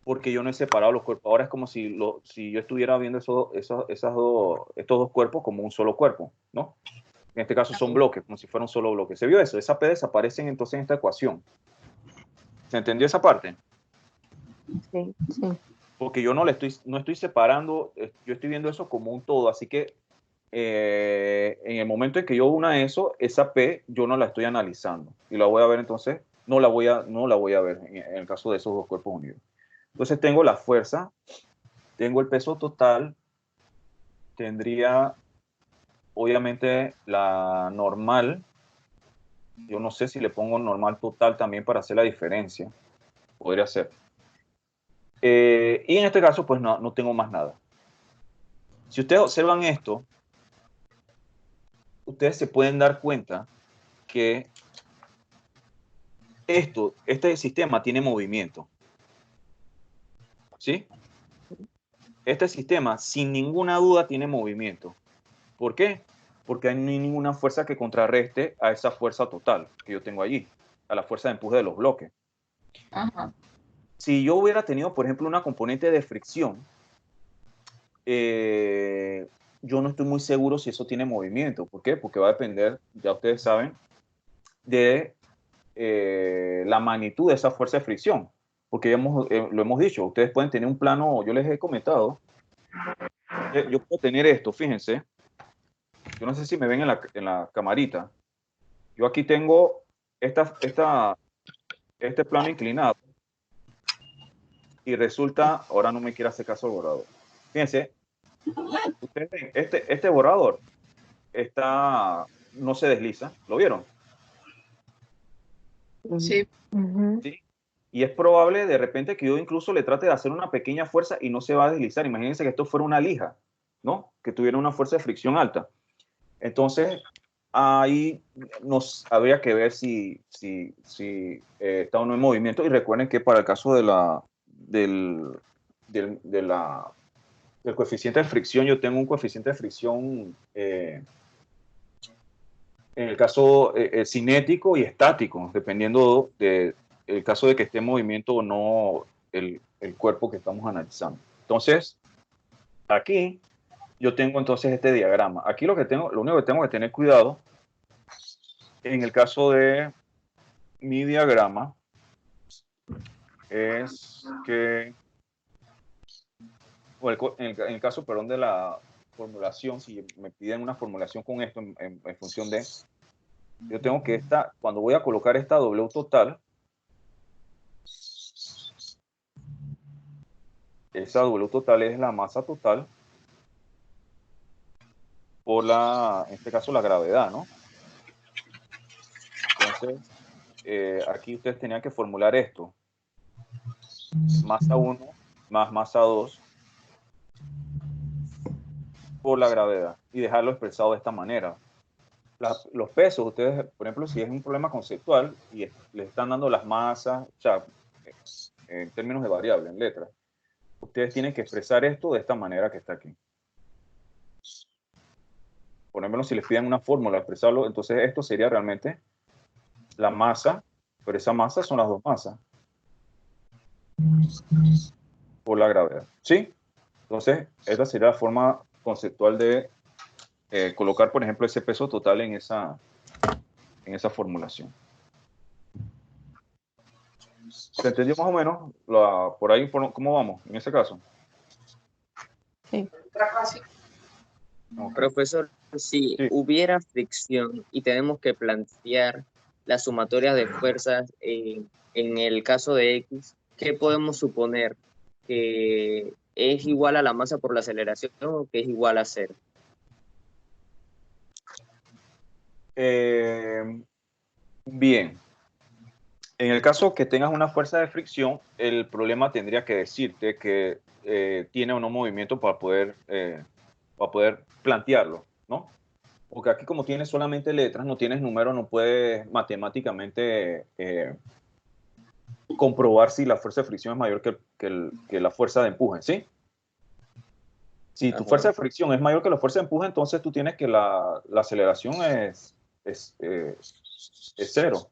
porque yo no he separado los cuerpos. Ahora es como si yo estuviera viendo estos dos cuerpos como un solo cuerpo, ¿no? En este caso son bloques, como si fuera un solo bloque. ¿Se vio eso? Esa P desaparece entonces en esta ecuación. ¿Se entendió esa parte? Sí, sí. Porque yo no estoy separando, yo estoy viendo eso como un todo, así que en el momento en que yo una eso, esa P yo no la estoy analizando y la voy a ver entonces, no la voy a ver en el caso de esos dos cuerpos unidos. Entonces tengo la fuerza, tengo el peso total, tendría obviamente la normal. Yo no sé si le pongo normal total también para hacer la diferencia. Podría ser. Y en este caso, pues no tengo más nada. Si ustedes observan esto, ustedes se pueden dar cuenta que este sistema tiene movimiento. ¿Sí? Este sistema, sin ninguna duda, tiene movimiento. ¿Por qué? Porque no hay ninguna fuerza que contrarreste a esa fuerza total que yo tengo allí, a la fuerza de empuje de los bloques. Ajá. Si yo hubiera tenido, por ejemplo, una componente de fricción, yo no estoy muy seguro si eso tiene movimiento. ¿Por qué? Porque va a depender, ya ustedes saben, de la magnitud de esa fuerza de fricción. Porque lo hemos dicho, ustedes pueden tener un plano, yo les he comentado, yo puedo tener esto, fíjense, yo no sé si me ven en la camarita, yo aquí tengo este plano inclinado y resulta, ahora no me quiere hacer caso el borrador. Fíjense, ustedes ven, este borrador no se desliza, ¿lo vieron? Sí. ¿Sí? Y es probable de repente que yo incluso le trate de hacer una pequeña fuerza y no se va a deslizar. Imagínense que esto fuera una lija, ¿no? Que tuviera una fuerza de fricción alta. Entonces, ahí habría que ver si está o no en movimiento. Y recuerden que para el caso del coeficiente de fricción, yo tengo un coeficiente de fricción en el caso cinético y estático, dependiendo del caso de que esté en movimiento o no el cuerpo que estamos analizando. Entonces, aquí yo tengo entonces este diagrama. Aquí lo único que tengo que tener cuidado en el caso de mi diagrama es que, en el caso, perdón, de la formulación, si me piden una formulación con esto en función de, yo tengo que cuando voy a colocar esta W total, esa W total es la masa total por en este caso, la gravedad, ¿no? Entonces, aquí ustedes tenían que formular esto. Masa 1 más masa 2 por la gravedad y dejarlo expresado de esta manera. Los pesos, ustedes, por ejemplo, si es un problema conceptual y les están dando las masas, o sea, en términos de variable, en letras, ustedes tienen que expresar esto de esta manera que está aquí. Por ejemplo, si les piden una fórmula, expresarlo, entonces esto sería realmente la masa, pero esa masa son las dos masas por la gravedad. ¿Sí? Entonces, esta sería la forma conceptual de colocar, por ejemplo, ese peso total en esa formulación. ¿Se entendió más o menos por ahí cómo vamos en ese caso? Sí. Okay. Profesor, si Sí. hubiera fricción y tenemos que plantear las sumatorias de fuerzas en el caso de X, ¿qué podemos suponer? ¿Que es igual a la masa por la aceleración o que es igual a cero? Bien. En el caso que tengas una fuerza de fricción, el problema tendría que decirte que tiene o no movimiento para poder plantearlo, ¿no? Porque aquí como tienes solamente letras, no tienes números, no puedes matemáticamente comprobar si la fuerza de fricción es mayor que la fuerza de empuje, ¿sí? Si tu fuerza de fricción es mayor que la fuerza de empuje, entonces tú tienes que la aceleración es cero,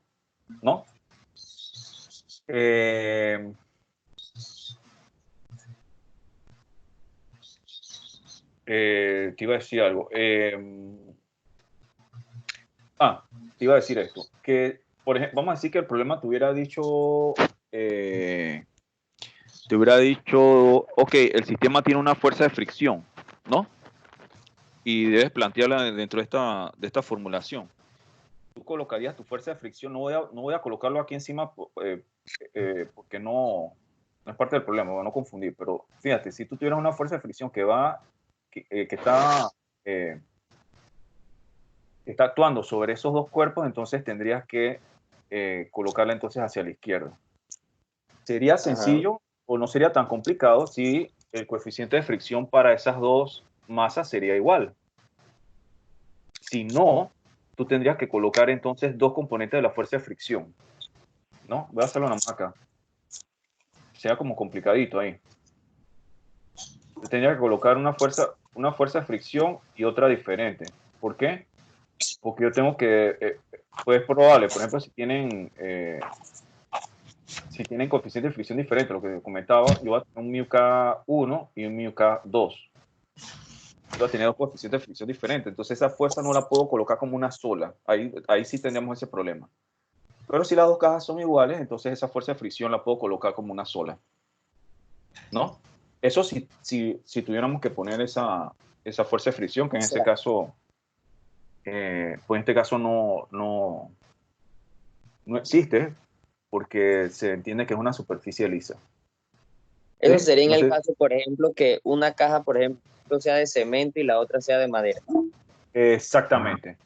¿no? Te iba a decir algo. Te iba a decir esto. Que, por ejemplo, vamos a decir que el problema te hubiera dicho, ok, el sistema tiene una fuerza de fricción, ¿no? Y debes plantearla dentro de esta formulación. Tú colocarías tu fuerza de fricción, no voy a colocarlo aquí encima porque no es parte del problema, para no confundir, pero fíjate, si tú tuvieras una fuerza de fricción que está actuando sobre esos dos cuerpos, entonces tendrías que colocarla entonces hacia la izquierda. Sería sencillo o no sería tan complicado si el coeficiente de fricción para esas dos masas sería igual. Si no, tú tendrías que colocar entonces dos componentes de la fuerza de fricción. ¿no? Voy a hacerlo nada más acá. Sea como complicadito ahí. Tendría que colocar una fuerza de fricción y otra diferente. ¿Por qué? Porque yo tengo que, pues es probable, por ejemplo, si tienen coeficiente de fricción diferente, lo que comentaba, yo voy a tener un μk1 y un μk2. Yo voy a tener dos coeficientes de fricción diferentes, entonces esa fuerza no la puedo colocar como una sola. Ahí sí tendríamos ese problema. Pero si las dos cajas son iguales, entonces esa fuerza de fricción la puedo colocar como una sola, ¿no? Eso si tuviéramos que poner esa fuerza de fricción, que en este caso, pues en este caso no existe, porque se entiende que es una superficie lisa. Eso ¿Sí? sería en No el sé. caso, por ejemplo, que una caja, por ejemplo, sea de cemento y la otra sea de madera. Exactamente.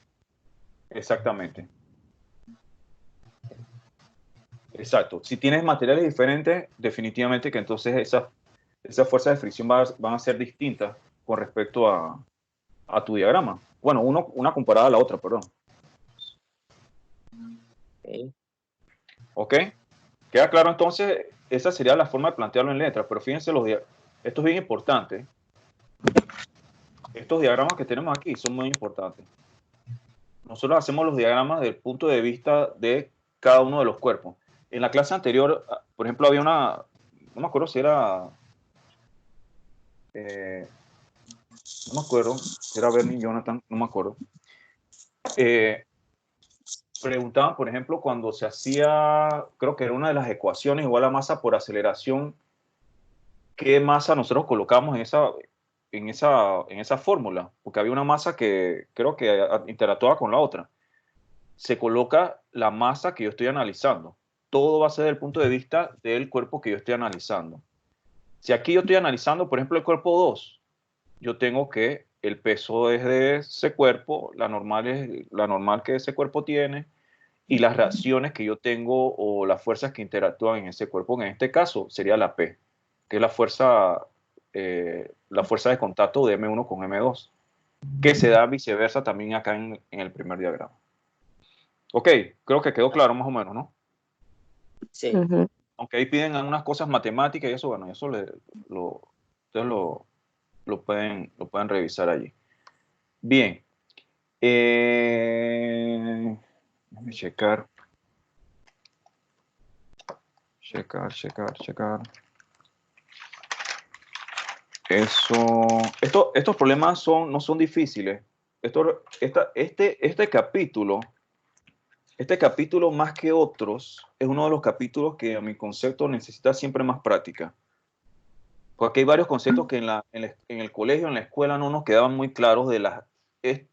Exactamente. Exacto. Si tienes materiales diferentes, definitivamente que entonces esas fuerzas de fricción van a ser distintas con respecto a tu diagrama. Bueno, una comparada a la otra, perdón. ¿Sí? ¿Ok? ¿Queda claro entonces? Esa sería la forma de plantearlo en letras, pero fíjense, esto es bien importante. Estos diagramas que tenemos aquí son muy importantes. Nosotros hacemos los diagramas desde el punto de vista de cada uno de los cuerpos. En la clase anterior, por ejemplo, había no me acuerdo si era, no me acuerdo, si era Bernie Jonathan, no me acuerdo. Preguntaban, por ejemplo, cuando se hacía, creo que era una de las ecuaciones igual a masa por aceleración, ¿qué masa nosotros colocamos en esa fórmula? Porque había una masa que creo que interactuaba con la otra. Se coloca la masa que yo estoy analizando. Todo va a ser desde el punto de vista del cuerpo que yo estoy analizando. Si aquí yo estoy analizando, por ejemplo, el cuerpo 2, yo tengo que el peso es de ese cuerpo, la normal es la normal que ese cuerpo tiene, y las reacciones que yo tengo o las fuerzas que interactúan en ese cuerpo, en este caso sería la P, que es la fuerza de contacto de M1 con M2, que se da viceversa también acá en el primer diagrama. Ok, creo que quedó claro más o menos, ¿no? Sí. Aunque ahí piden algunas cosas matemáticas y eso, bueno, eso ustedes lo pueden revisar allí. Bien. Déjame checar. Checar. Estos problemas no son difíciles. Este capítulo más que otros es uno de los capítulos que a mi concepto necesita siempre más práctica. Porque hay varios conceptos que en el colegio, en la escuela no nos quedaban muy claros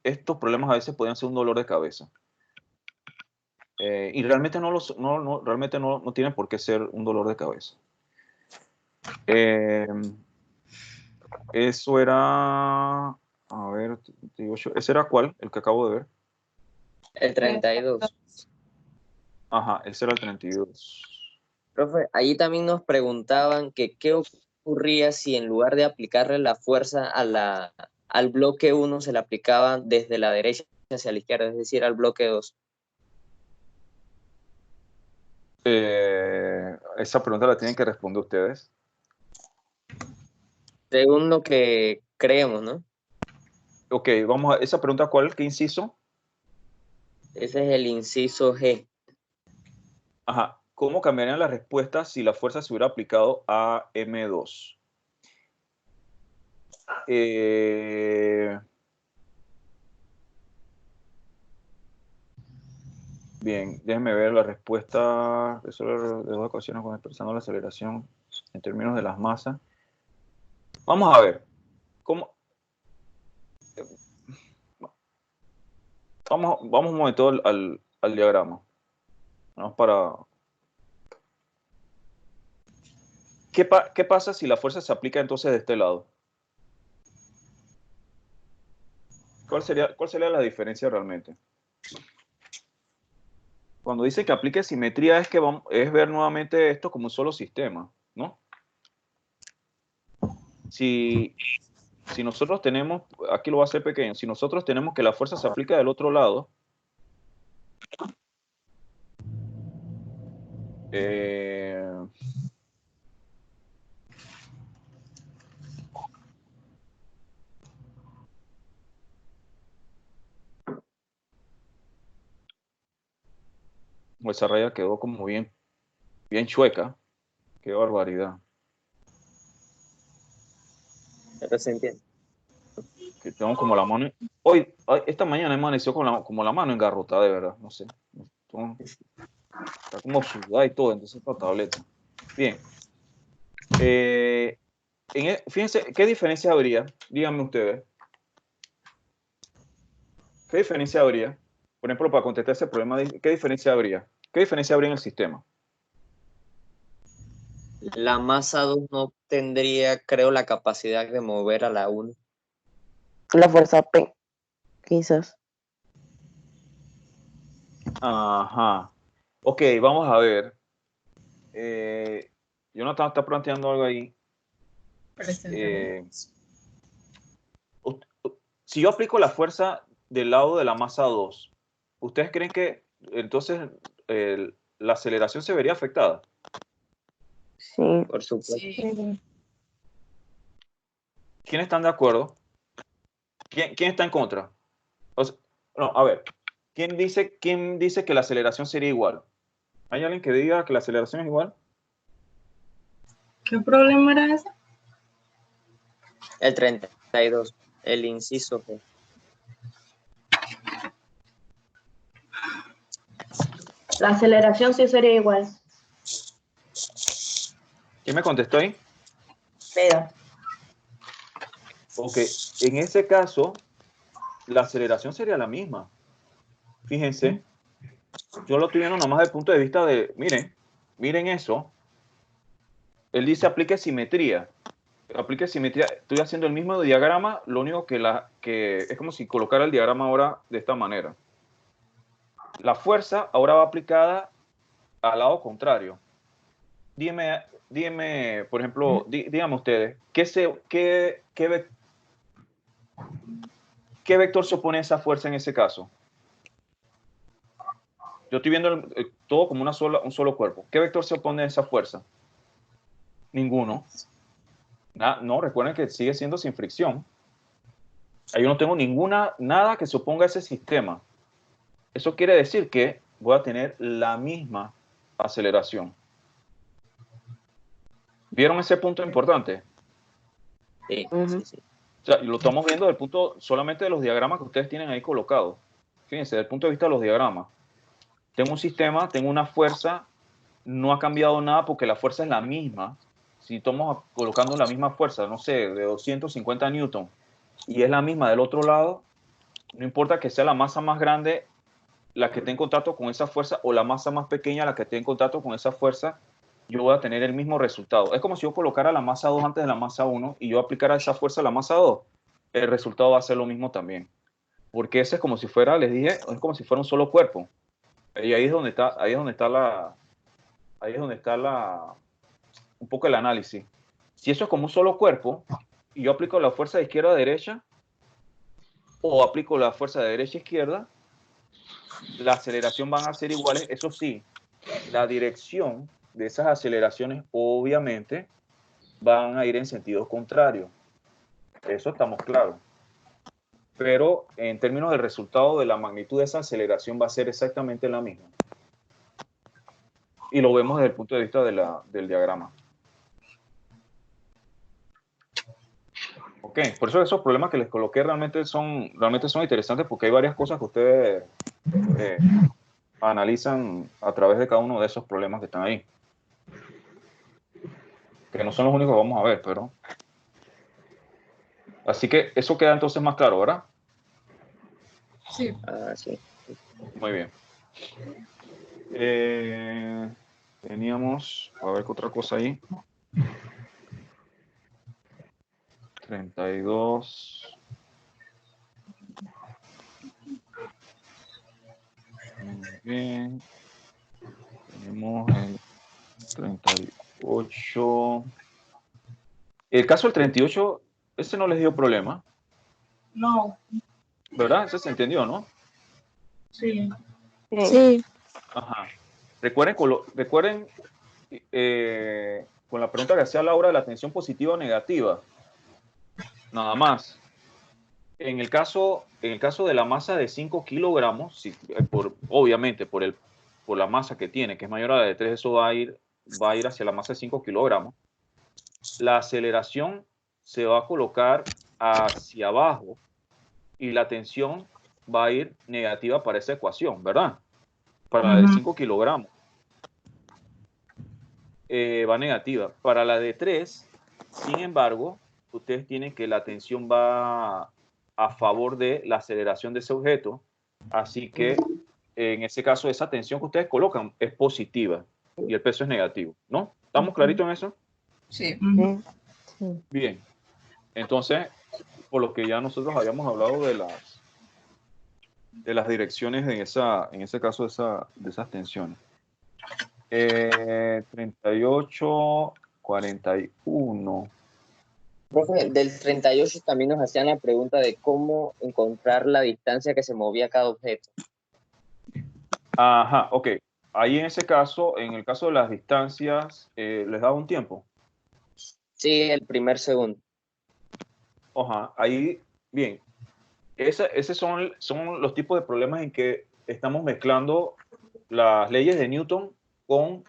estos problemas a veces podían ser un dolor de cabeza. Y realmente no tienen por qué ser un dolor de cabeza. Eso era, a ver, te digo yo, ¿ese era cuál? El que acabo de ver. El 32. Ajá, ese era el 32. Profe, ahí también nos preguntaban que qué ocurría si en lugar de aplicarle la fuerza al bloque 1 se le aplicaba desde la derecha hacia la izquierda, es decir, al bloque 2. Esa pregunta la tienen que responder ustedes. Según lo que creemos, ¿no? Ok, vamos a esa pregunta, ¿cuál? ¿Qué inciso? Ese es el inciso G. Ajá. ¿Cómo cambiarían las respuestas si la fuerza se hubiera aplicado a M2? Bien, déjenme ver la respuesta. Resolver de dos ecuaciones con expresando la aceleración en términos de las masas. Vamos a ver. ¿Cómo? Vamos un momento al diagrama. Vamos para... ¿Qué pasa si la fuerza se aplica entonces de este lado? ¿Cuál sería la diferencia realmente? Cuando dice que aplique simetría es ver nuevamente esto como un solo sistema, ¿no? Si nosotros tenemos, aquí lo voy a hacer pequeño, si nosotros tenemos que la fuerza se aplica del otro lado, Eh, esa raya quedó como bien chueca. Qué barbaridad. Pero se entiende. Que tengo como la mano. Esta mañana amaneció como la mano engarrotada, de verdad. No sé. Está como sudada y todo, entonces esta tableta. Bien. Fíjense, ¿qué diferencia habría? Díganme ustedes. ¿Qué diferencia habría? Por ejemplo, para contestar ese problema, ¿qué diferencia habría? ¿Qué diferencia habría en el sistema? La masa 2 no tendría, creo, la capacidad de mover a la 1. La fuerza P, quizás. Ajá. Ok, vamos a ver. Jonathan está planteando algo ahí. Si yo aplico la fuerza del lado de la masa 2, ¿ustedes creen que entonces la aceleración se vería afectada? Sí. Por supuesto. Sí. ¿Quiénes están de acuerdo? ¿Quién está en contra? No, a ver, ¿quién dice que la aceleración sería igual? ¿Hay alguien que diga que la aceleración es igual? ¿Qué problema era ese? El 32, el inciso G. La aceleración sí sería igual. ¿Quién me contestó ahí? Mira, Ok, en ese caso, la aceleración sería la misma. Fíjense, yo lo estoy viendo nomás desde el punto de vista de, miren eso. Él dice aplique simetría. Aplique simetría. Estoy haciendo el mismo diagrama, lo único que es como si colocara el diagrama ahora de esta manera. La fuerza ahora va aplicada al lado contrario. Dígame, por ejemplo, díganme ustedes, ¿qué vector se opone a esa fuerza en ese caso? Yo estoy viendo todo como un solo cuerpo. ¿Qué vector se opone a esa fuerza? Ninguno. No, recuerden que sigue siendo sin fricción. Ahí yo no tengo nada que se oponga a ese sistema. Eso quiere decir que voy a tener la misma aceleración. ¿Vieron ese punto importante? Sí, Ujú. sí. O sea, lo estamos viendo del punto solamente de los diagramas que ustedes tienen ahí colocados. Fíjense, desde el punto de vista de los diagramas. Tengo un sistema, tengo una fuerza, no ha cambiado nada porque la fuerza es la misma. Si estamos colocando la misma fuerza, no sé, de 250 newton, y es la misma del otro lado, no importa que sea la masa más grande la que esté en contacto con esa fuerza o la masa más pequeña la que esté en contacto con esa fuerza, yo voy a tener el mismo resultado. Es como si yo colocara la masa 2 antes de la masa 1 y yo aplicara esa fuerza a la masa 2. El resultado va a ser lo mismo también. Porque ese es como si fuera, les dije, es como si fuera un solo cuerpo. Y ahí es donde está un poco el análisis. Si eso es como un solo cuerpo y yo aplico la fuerza de izquierda a derecha o aplico la fuerza de derecha a izquierda, la aceleración van a ser iguales. Eso sí, la dirección de esas aceleraciones obviamente van a ir en sentido contrario. Eso estamos claros. Pero en términos del resultado de la magnitud de esa aceleración va a ser exactamente la misma. Y lo vemos desde el punto de vista del diagrama. Ok, por eso esos problemas que les coloqué realmente son interesantes porque hay varias cosas que ustedes analizan a través de cada uno de esos problemas que están ahí. Que no son los únicos que vamos a ver, pero... Así que eso queda entonces más claro, ¿verdad? Sí. Sí. Muy bien. Teníamos, a ver qué otra cosa ahí. 32. Muy bien. Tenemos el 38. El caso del 38, ese no les dio problema, No, ¿verdad? Ese se entendió, ¿no? sí. Sí. Sí, Ajá. Recuerden, con la pregunta que hacía Laura de la tensión positiva o negativa. Nada más. En el caso de la masa de 5 kilogramos, obviamente por la masa que tiene, que es mayor a la de 3, eso va a ir hacia la masa de 5 kilogramos. La aceleración se va a colocar hacia abajo y la tensión va a ir negativa para esa ecuación, ¿verdad? Para la de 5 kilogramos va negativa. Para la de 3, sin embargo, ustedes tienen que la tensión va a favor de la aceleración de ese objeto, así que en ese caso esa tensión que ustedes colocan es positiva y el peso es negativo, ¿no? ¿Estamos claritos en eso? Sí. Bien, entonces, por lo que ya nosotros habíamos hablado de las direcciones en ese caso de esas tensiones. 38, 41. Profe, del 38 también nos hacían la pregunta de cómo encontrar la distancia que se movía cada objeto. Ajá, ok. Ahí en ese caso, en el caso de las distancias, ¿les daba un tiempo? Sí, el primer segundo. Ajá, ahí, bien. Esos son los tipos de problemas en que estamos mezclando las leyes de Newton con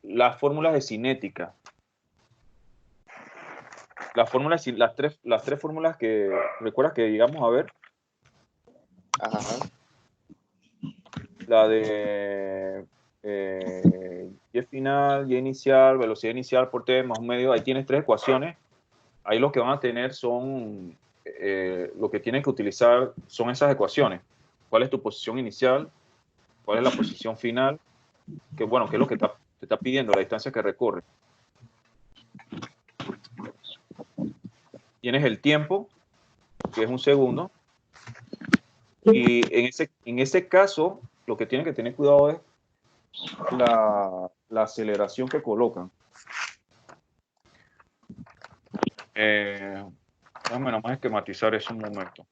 las fórmulas de cinética. Las tres fórmulas que recuerdas que llegamos a ver. Ajá. La de y final, y inicial, velocidad inicial por t más un medio. Ahí tienes 3 ecuaciones. Ahí lo que van a tener son, lo que tienen que utilizar son esas ecuaciones. ¿Cuál es tu posición inicial? ¿Cuál es la posición final? Que bueno, ¿qué es lo que te está pidiendo? La distancia que recorre. Tienes el tiempo, que es un segundo. Y en ese caso, lo que tienen que tener cuidado es la aceleración que colocan. Déjame nomás esquematizar eso un momento.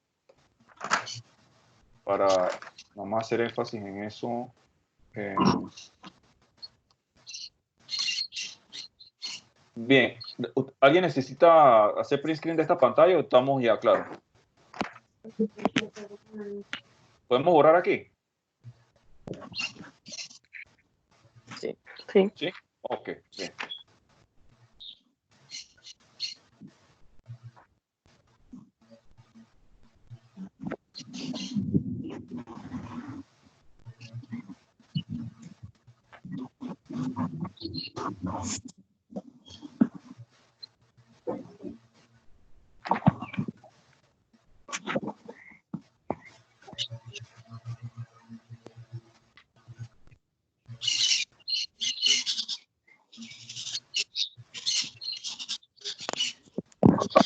Para nomás hacer énfasis en eso. Bien, ¿alguien necesita hacer print screen de esta pantalla o estamos ya claros? ¿Podemos borrar aquí? Sí. Sí. ¿Sí? Ok, bien.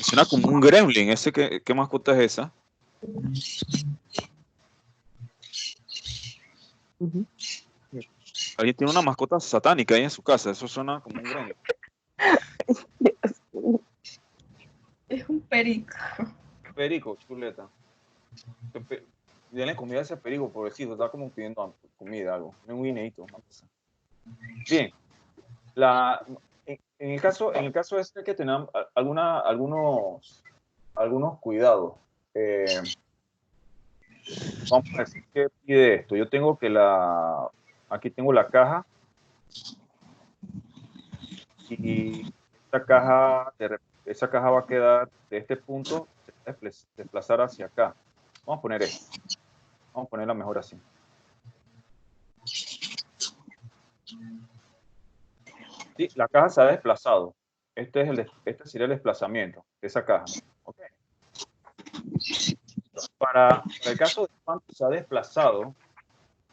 Suena como un gremlin. ¿Qué mascota es esa? Alguien tiene una mascota satánica ahí en su casa. Eso suena como un gremlin. Es un perico. Perico, chuleta. Denle comida a ese perico, pobrecito. Está como pidiendo comida, algo. Un guineíto. Bien. En el caso este que tenemos algunos cuidados. Vamos a decir que pide esto. Yo tengo que aquí tengo la caja y esa caja va a quedar de este punto, desplazar hacia acá. Vamos a poner esto. Vamos a ponerla mejor así. Sí, la caja se ha desplazado. Este sería el desplazamiento de esa caja. Okay. Para el caso de cuánto se ha desplazado,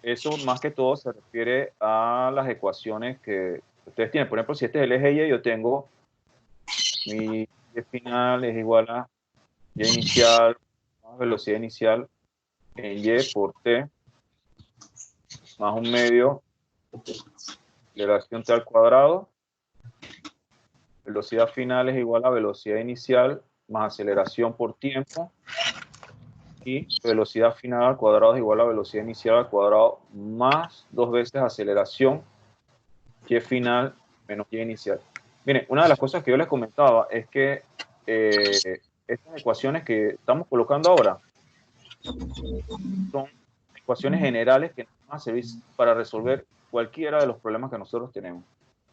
eso más que todo se refiere a las ecuaciones que ustedes tienen. Por ejemplo, si este es el eje Y, yo tengo mi Y final es igual a Y inicial más velocidad inicial en Y por T más un medio aceleración T al cuadrado. Velocidad final es igual a velocidad inicial más aceleración por tiempo. Y velocidad final al cuadrado es igual a velocidad inicial al cuadrado más 2 veces aceleración y final menos y inicial. Miren, una de las cosas que yo les comentaba es que estas ecuaciones que estamos colocando ahora son ecuaciones generales que nos van a servir para resolver cualquiera de los problemas que nosotros tenemos.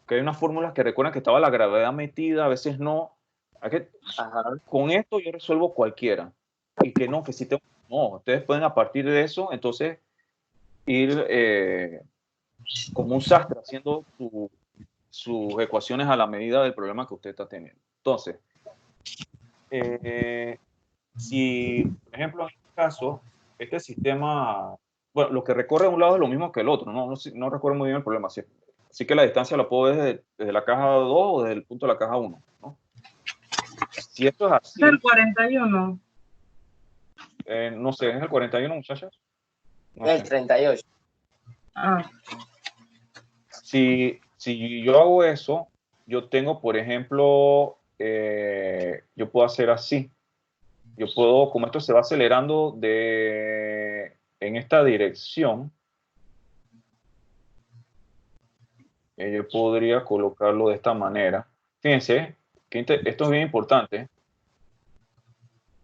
Que hay unas fórmulas que recuerdan que estaba la gravedad metida, a veces no. Con esto yo resuelvo cualquiera. Y que no, que si tengo... No, ustedes pueden a partir de eso, entonces, ir como un sastre haciendo sus ecuaciones a la medida del problema que usted está teniendo. Entonces, si, por ejemplo, en este caso, este sistema, bueno, lo que recorre a un lado es lo mismo que el otro, no recuerdo muy bien el problema, así que la distancia la puedo ver desde la caja 2 o desde el punto de la caja 1, ¿no? Si esto es así... El 41. No sé, ¿es el 41, muchachos? No El sé. 38. Ah, Si yo hago eso, yo tengo, por ejemplo, yo puedo hacer así. Yo puedo, como esto se va acelerando en esta dirección, yo podría colocarlo de esta manera. Fíjense, que esto es bien importante.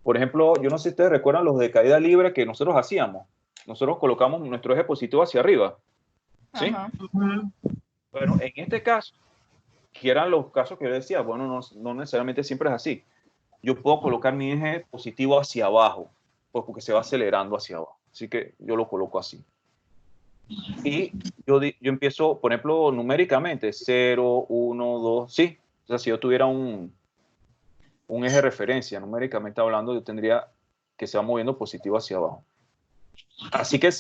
Por ejemplo, yo no sé si ustedes recuerdan los de caída libre que nosotros hacíamos. Nosotros colocamos nuestro eje positivo hacia arriba. ¿Sí? Ajá. ujú. Bueno, en este caso, que eran los casos que yo decía, bueno, no necesariamente siempre es así. Yo puedo colocar mi eje positivo hacia abajo, pues porque se va acelerando hacia abajo. Así que yo lo coloco así. Y yo empiezo, por ejemplo, numéricamente, 0, 1, 2, sí. O sea, si yo tuviera un eje de referencia, numéricamente hablando, yo tendría que se va moviendo positivo hacia abajo. Así que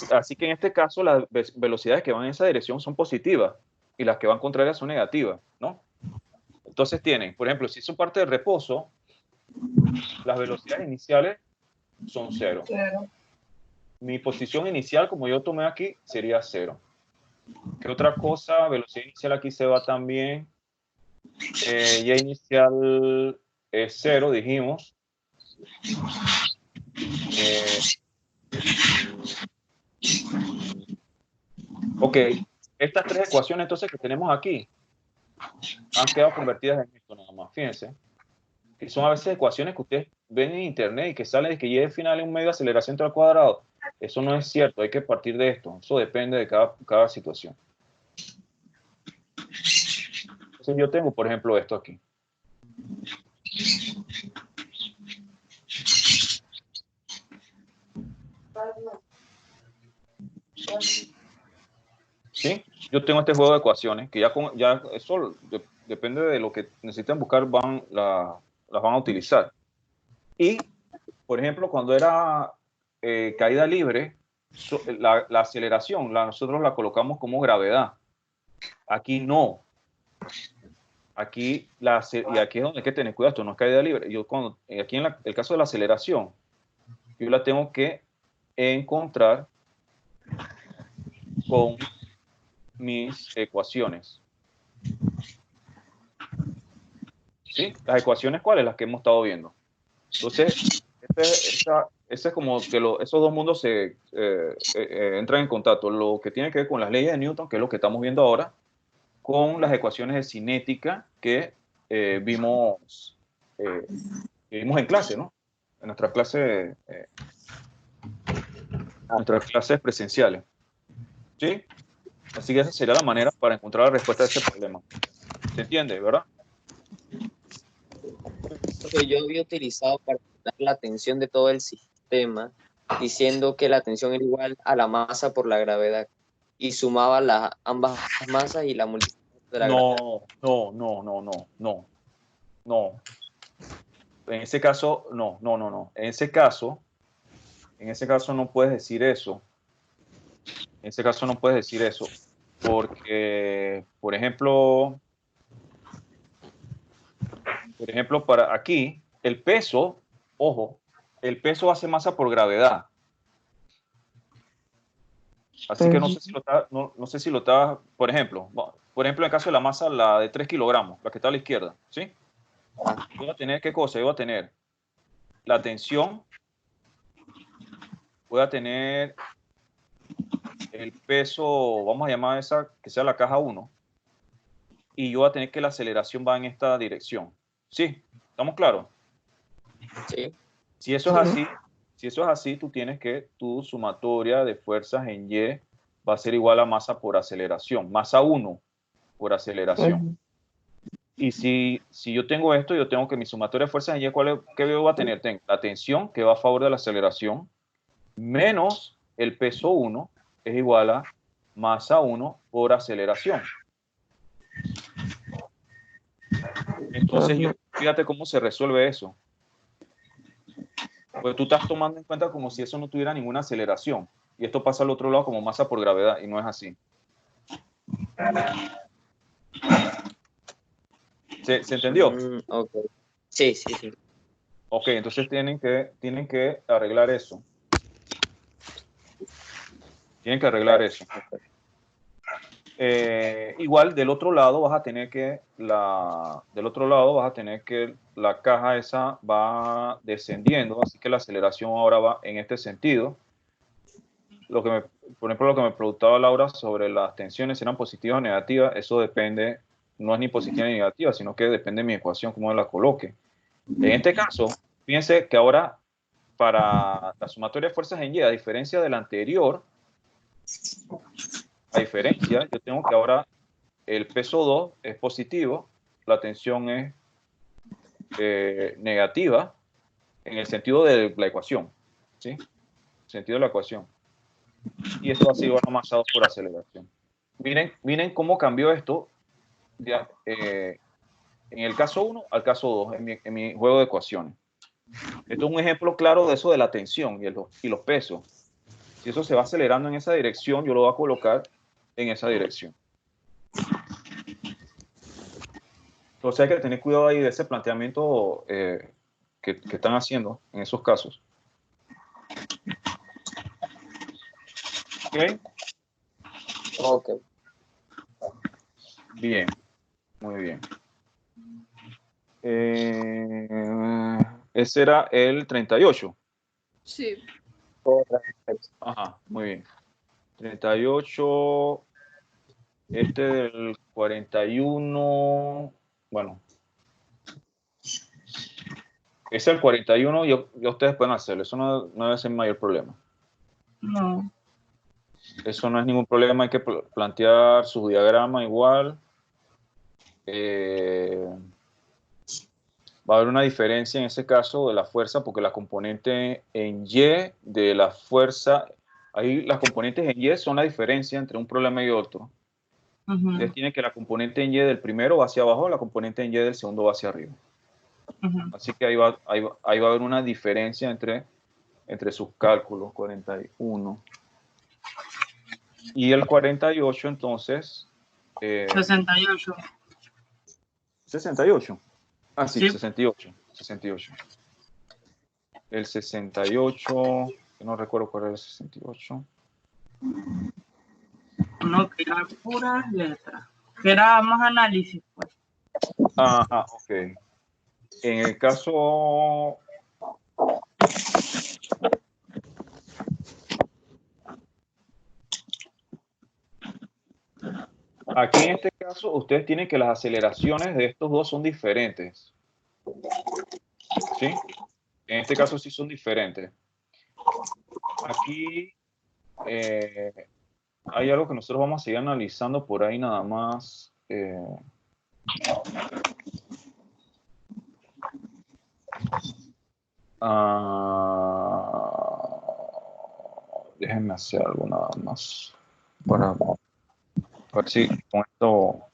en este caso, las velocidades que van en esa dirección son positivas y las que van contrarias son negativas, ¿no? Entonces tienen, por ejemplo, si es parte de reposo, las velocidades iniciales son 0. Mi posición inicial, como yo tomé aquí, sería 0. ¿Qué otra cosa? Velocidad inicial aquí se va también. Y inicial es 0, dijimos. Ok, estas tres ecuaciones entonces que tenemos aquí han quedado convertidas en esto nada más. Fíjense, que son a veces ecuaciones que ustedes ven en internet y que sale de que y al final es un medio de aceleración al cuadrado. Eso no es cierto, hay que partir de esto. Eso depende de cada situación. Entonces yo tengo, por ejemplo, esto aquí. ¿Sí? Yo tengo este juego de ecuaciones que ya eso depende de lo que necesiten buscar, las van a utilizar. Y, por ejemplo, cuando era caída libre, la aceleración nosotros la colocamos como gravedad. Aquí no. Aquí, y aquí es donde hay que tener cuidado, esto no es caída libre. Aquí en el caso de la aceleración, yo la tengo que encontrar con mis ecuaciones. ¿Sí? Las ecuaciones, ¿cuáles? Las que hemos estado viendo. Entonces, ese es como que esos dos mundos se entran en contacto. Lo que tiene que ver con las leyes de Newton, que es lo que estamos viendo ahora, con las ecuaciones de cinética que vimos en clase, ¿no? En nuestras clases presenciales. ¿Sí? Así que esa sería la manera para encontrar la respuesta a ese problema. ¿Se entiende, verdad? Que yo había utilizado para dar la tensión de todo el sistema, diciendo que la tensión era igual a la masa por la gravedad y sumaba ambas masas y la multiplicación de la gravedad. No. En ese caso, no. En ese caso no puedes decir eso. En ese caso no puedes decir eso. Porque, por ejemplo, para aquí, el peso, ojo, el peso hace masa por gravedad. Así que no sé si lo está, por ejemplo, en el caso de la masa, la de 3 kilogramos, la que está a la izquierda, ¿sí? Yo voy a tener, ¿qué cosa? Yo voy a tener la tensión, voy a tener el peso, vamos a llamar esa que sea la caja 1, y yo voy a tener que la aceleración va en esta dirección. ¿Sí? ¿Estamos claros? Sí. Si eso es así, tú tienes que tu sumatoria de fuerzas en Y va a ser igual a masa por aceleración, masa 1 por aceleración. Y si yo tengo esto, yo tengo que mi sumatoria de fuerzas en Y, ¿qué va a tener? Tengo la tensión, que va a favor de la aceleración, menos el peso 1, es igual a masa 1 por aceleración. Entonces, fíjate cómo se resuelve eso. Pues tú estás tomando en cuenta como si eso no tuviera ninguna aceleración. Y esto pasa al otro lado como masa por gravedad, y no es así. ¿Se entendió? Okay. Sí, sí, sí. Ok, entonces tienen que arreglar eso. Tienen que arreglar eso. Igual del otro lado vas a tener que la caja esa va descendiendo, así que la aceleración ahora va en este sentido. Por ejemplo, lo que me preguntaba Laura sobre las tensiones, si eran positivas o negativas, eso depende, no es ni positiva ni negativa, sino que depende de mi ecuación, cómo la coloque. En este caso, fíjense que ahora para la sumatoria de fuerzas en Y, a diferencia de la anterior, yo tengo que ahora el peso 2 es positivo, la tensión es negativa en el sentido de la ecuación, ¿sí? En el sentido de la ecuación. Y esto ha sido amasado por aceleración. Miren cómo cambió esto en el caso 1 al caso 2 en mi juego de ecuaciones. Esto es un ejemplo claro de eso de la tensión y los pesos. Si eso se va acelerando en esa dirección, yo lo voy a colocar en esa dirección. Entonces hay que tener cuidado ahí de ese planteamiento que están haciendo en esos casos. ¿Ok? Ok. Bien, muy bien. Ese era el 38. Sí. Correcto. Ajá, muy bien. 38, este del 41, bueno. Ese el 41, ya ustedes pueden hacerlo, eso no debe ser mayor problema. No. Eso no es ningún problema, hay que plantear su diagrama igual. Va a haber una diferencia en ese caso de la fuerza, porque la componente en Y de la fuerza, ahí las componentes en Y son la diferencia entre un problema y otro. Ustedes tienen que la componente en Y del primero va hacia abajo, la componente en Y del segundo va hacia arriba. Así que ahí va a haber una diferencia entre sus cálculos, 41. Y el 48, entonces... 68. 68. Ah, sí, Sí. 68. El 68, no recuerdo cuál era el 68. No, que era puras letras. Que era más análisis, pues. Ajá, ok. En el caso... Aquí en este caso, ustedes tienen que las aceleraciones de estos dos son diferentes. ¿Sí? En este caso sí son diferentes. Aquí hay algo que nosotros vamos a seguir analizando por ahí nada más. Déjenme hacer algo nada más para ver si con esto...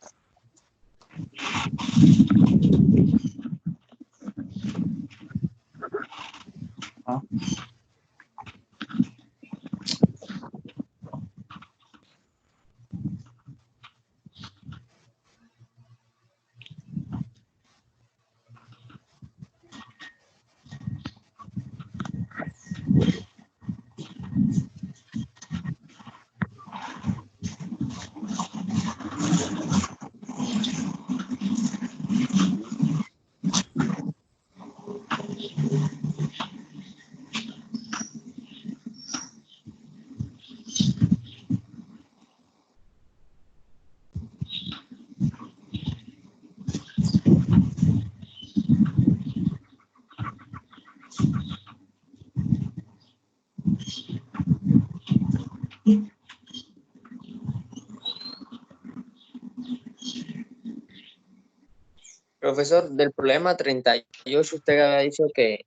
Profesor, del problema 38, usted había dicho que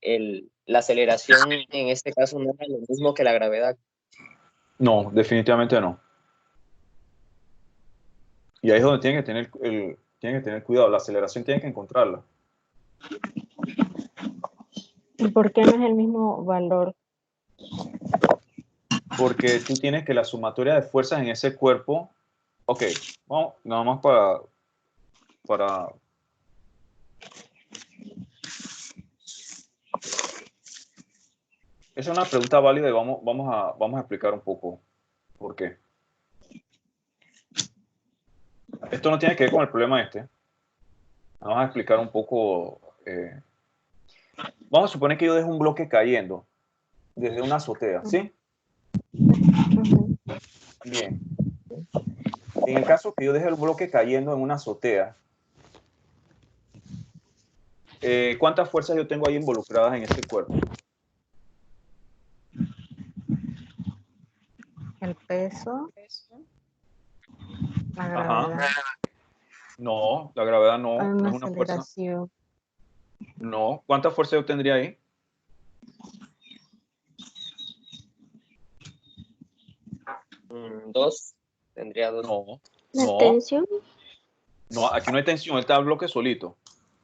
la aceleración en este caso no era lo mismo que la gravedad. No, definitivamente no. Y ahí es donde tienen que tener, tienen que tener cuidado. La aceleración tienen que encontrarla. ¿Y por qué no es el mismo valor? Porque tú tienes que la sumatoria de fuerzas en ese cuerpo. Ok, vamos, nada más para esa es una pregunta válida y vamos a explicar un poco por qué. Esto no tiene que ver con el problema este. Vamos a explicar un poco. Vamos a suponer que yo dejo un bloque cayendo desde una azotea, ¿sí? Ujú. Bien. En el caso que yo deje el bloque cayendo en una azotea, ¿cuántas fuerzas yo tengo ahí involucradas en ese cuerpo? El peso, la Ajá. gravedad, No, la gravedad no, hay no una es una fuerza. aceleración. No. ¿Cuántas fuerzas yo tendría ahí? Dos, tendría dos. No. La No. tensión. No, aquí no hay tensión, está el bloque solito.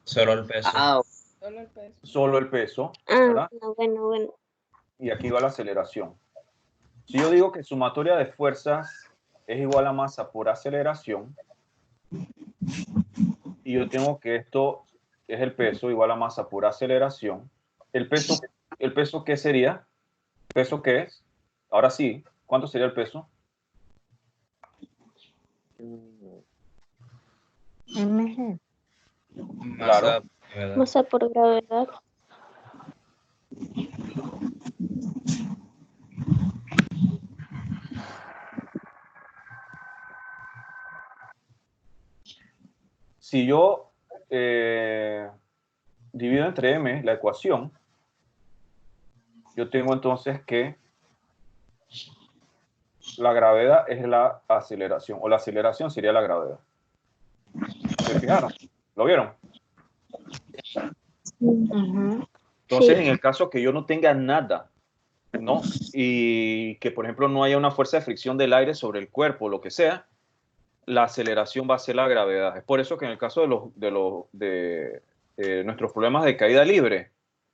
Solo el peso. Ah, Solo el peso. Solo el peso, Ah, ¿verdad? bueno. Y aquí va la aceleración. Si yo digo que sumatoria de fuerzas es igual a masa por aceleración, y yo tengo que esto es el peso igual a masa por aceleración, ¿el peso qué sería? ¿Peso qué es? Ahora sí, ¿cuánto sería el peso? mg. Masa Claro. por gravedad. Masa por gravedad. Si yo divido entre m la ecuación, yo tengo entonces que la gravedad es la aceleración, o la aceleración sería la gravedad. ¿Se fijaron? ¿Lo vieron? Ujú. Entonces, Sí. en el caso que yo no tenga nada, ¿no? Y que, por ejemplo, no haya una fuerza de fricción del aire sobre el cuerpo, lo que sea, la aceleración va a ser la gravedad. Es por eso que en el caso de nuestros problemas de caída libre,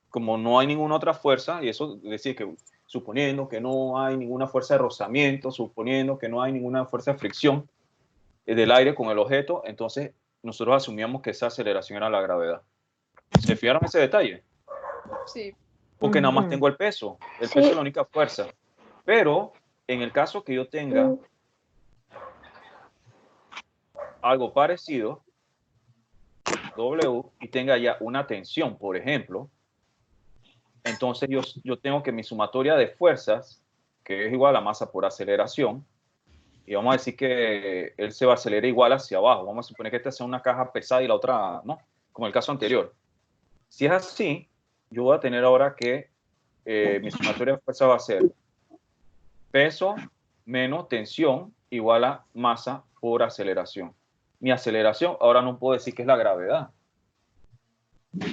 como no hay ninguna otra fuerza, y eso es decir que suponiendo que no hay ninguna fuerza de rozamiento, suponiendo que no hay ninguna fuerza de fricción del aire con el objeto, entonces nosotros asumíamos que esa aceleración era la gravedad. ¿Se fijaron ese detalle? Sí. Porque nada más Ujú. tengo el peso. El Sí. peso es la única fuerza. Pero en el caso que yo tenga algo parecido, W, y tenga ya una tensión, por ejemplo, entonces yo tengo que mi sumatoria de fuerzas, que es igual a masa por aceleración, y vamos a decir que él se va a acelerar igual hacia abajo. Vamos a suponer que esta sea una caja pesada y la otra no, como el caso anterior. Si es así, yo voy a tener ahora que mi sumatoria de fuerza va a ser peso menos tensión igual a masa por aceleración. Mi aceleración ahora no puedo decir que es la gravedad,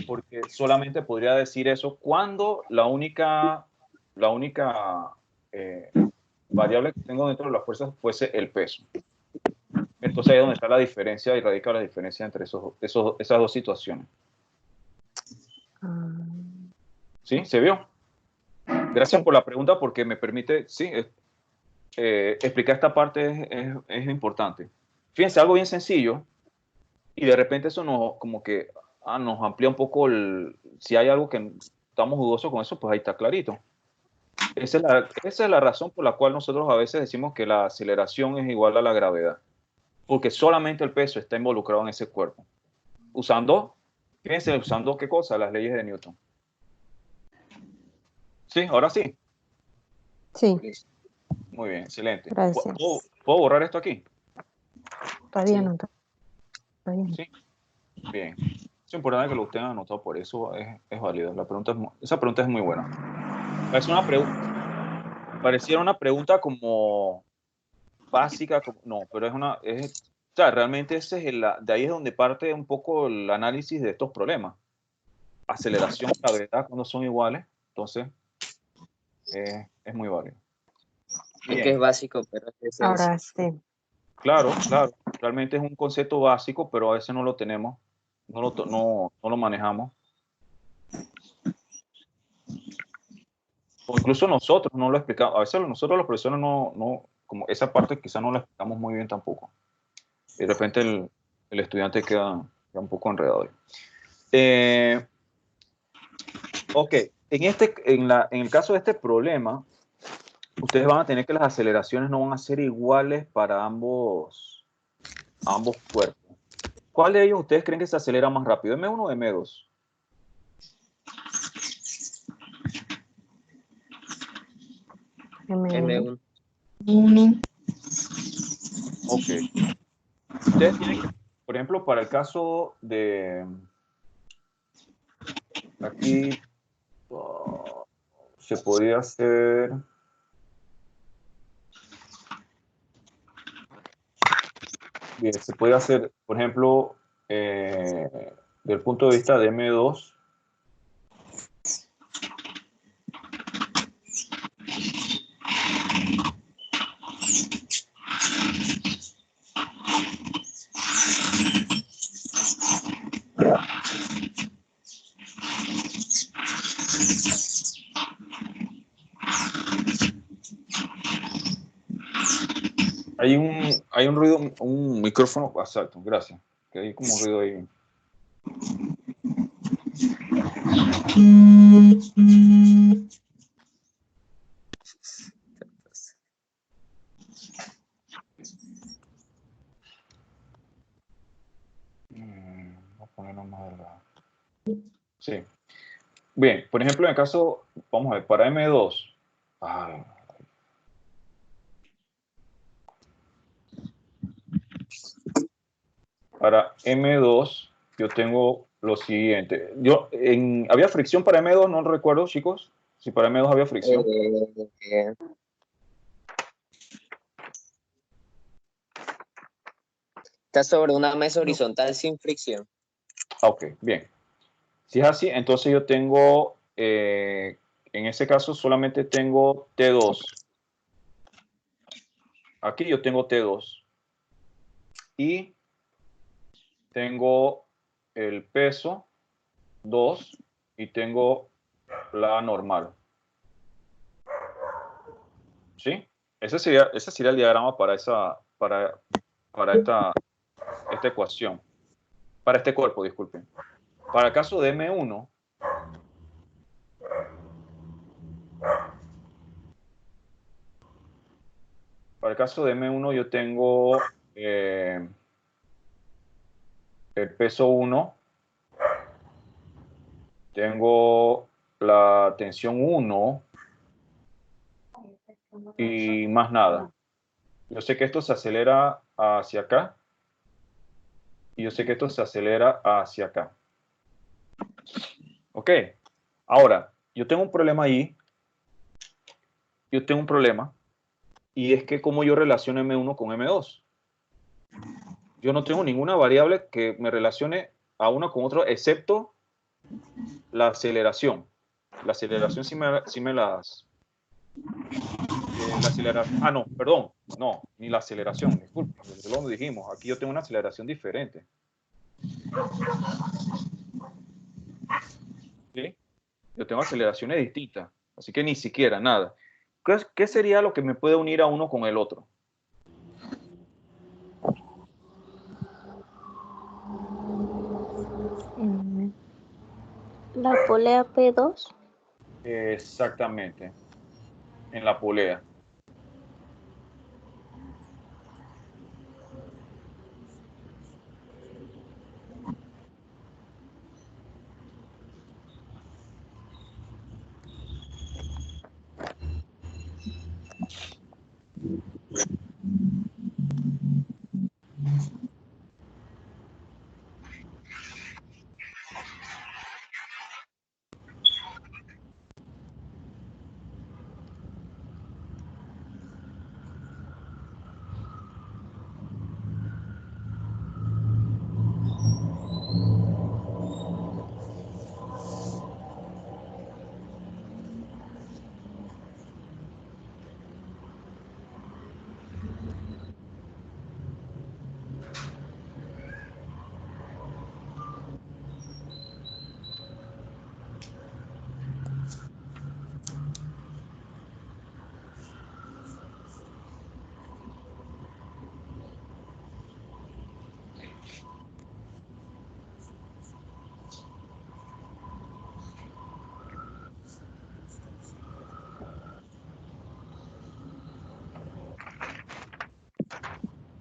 porque solamente podría decir eso cuando la única variable que tengo dentro de las fuerzas fuese el peso. Entonces ahí es donde está la diferencia y radica la diferencia entre esas dos situaciones. Ah, ¿Sí? ¿Se vio? Gracias Sí. por la pregunta porque me permite, sí, explicar esta parte es importante. Fíjense, algo bien sencillo y de repente eso como que nos amplía un poco si hay algo que estamos dudosos con eso, pues ahí está clarito. Esa es la razón por la cual nosotros a veces decimos que la aceleración es igual a la gravedad, porque solamente el peso está involucrado en ese cuerpo. Fíjense, usando qué cosa, las leyes de Newton. Sí, ahora sí. Sí, Muy bien, excelente. gracias. ¿Puedo borrar esto aquí? Todavía Sí. no. Todavía no. Sí. Bien. Es importante que lo tengan anotado, por eso es válido. Esa pregunta es muy buena. Pareciera una pregunta como básica, no, pero es sea, realmente ese es de ahí es donde parte un poco el análisis de estos problemas. Aceleración, gravedad, cuando son iguales, entonces es muy válido. Es que Bien. es básico, pero es esencia. Ahora sí. Claro, claro. Realmente es un concepto básico, pero a veces no lo tenemos, no lo manejamos. O incluso nosotros no lo explicamos. A veces nosotros los profesores como esa parte quizás no la explicamos muy bien tampoco. Y de repente el estudiante queda un poco enredado ahí. Ok, en el caso de este problema, ustedes van a tener que las aceleraciones no van a ser iguales para ambos cuerpos. ¿Cuál de ellos ustedes creen que se acelera más rápido? ¿M1 o M2? M1. Ok. Ustedes tienen que, por ejemplo, para el caso de aquí, se podría hacer. Bien, se puede hacer, por ejemplo, del punto de vista de M2. Hay un ruido, un micrófono, exacto, gracias. Que hay como un ruido ahí. Voy a ponerlo más delgado. Sí. Bien, por ejemplo, en el caso, vamos a ver, para M2. Para M2, yo tengo lo siguiente. ¿Había fricción para M2? No recuerdo, chicos. Si para M2 había fricción. Está sobre una mesa horizontal sin fricción. Ok, bien. Si es así, entonces yo tengo, en ese caso solamente tengo T2. Aquí yo tengo T2. Y tengo el peso 2 y tengo la normal. ¿Sí? Ese sería el diagrama para esta ecuación. Para este cuerpo, disculpen. Para el caso de M1, yo tengo el peso 1, tengo la tensión 1 y más nada. Yo sé que esto se acelera hacia acá y yo sé que esto se acelera hacia acá. Ok. Ahora, yo tengo un problema ahí. Yo tengo un problema y es que como yo relaciono M1 con M2. Yo no tengo ninguna variable que me relacione a uno con otro, excepto la aceleración. La aceleración sí me las... la aceleración... Ah, no, perdón. No, ni la aceleración, disculpe. Lo dijimos. Aquí yo tengo una aceleración diferente. ¿Sí? Yo tengo aceleraciones distintas. Así que ni siquiera nada. ¿Qué sería lo que me puede unir a uno con el otro? La polea P2. Exactamente. En la polea.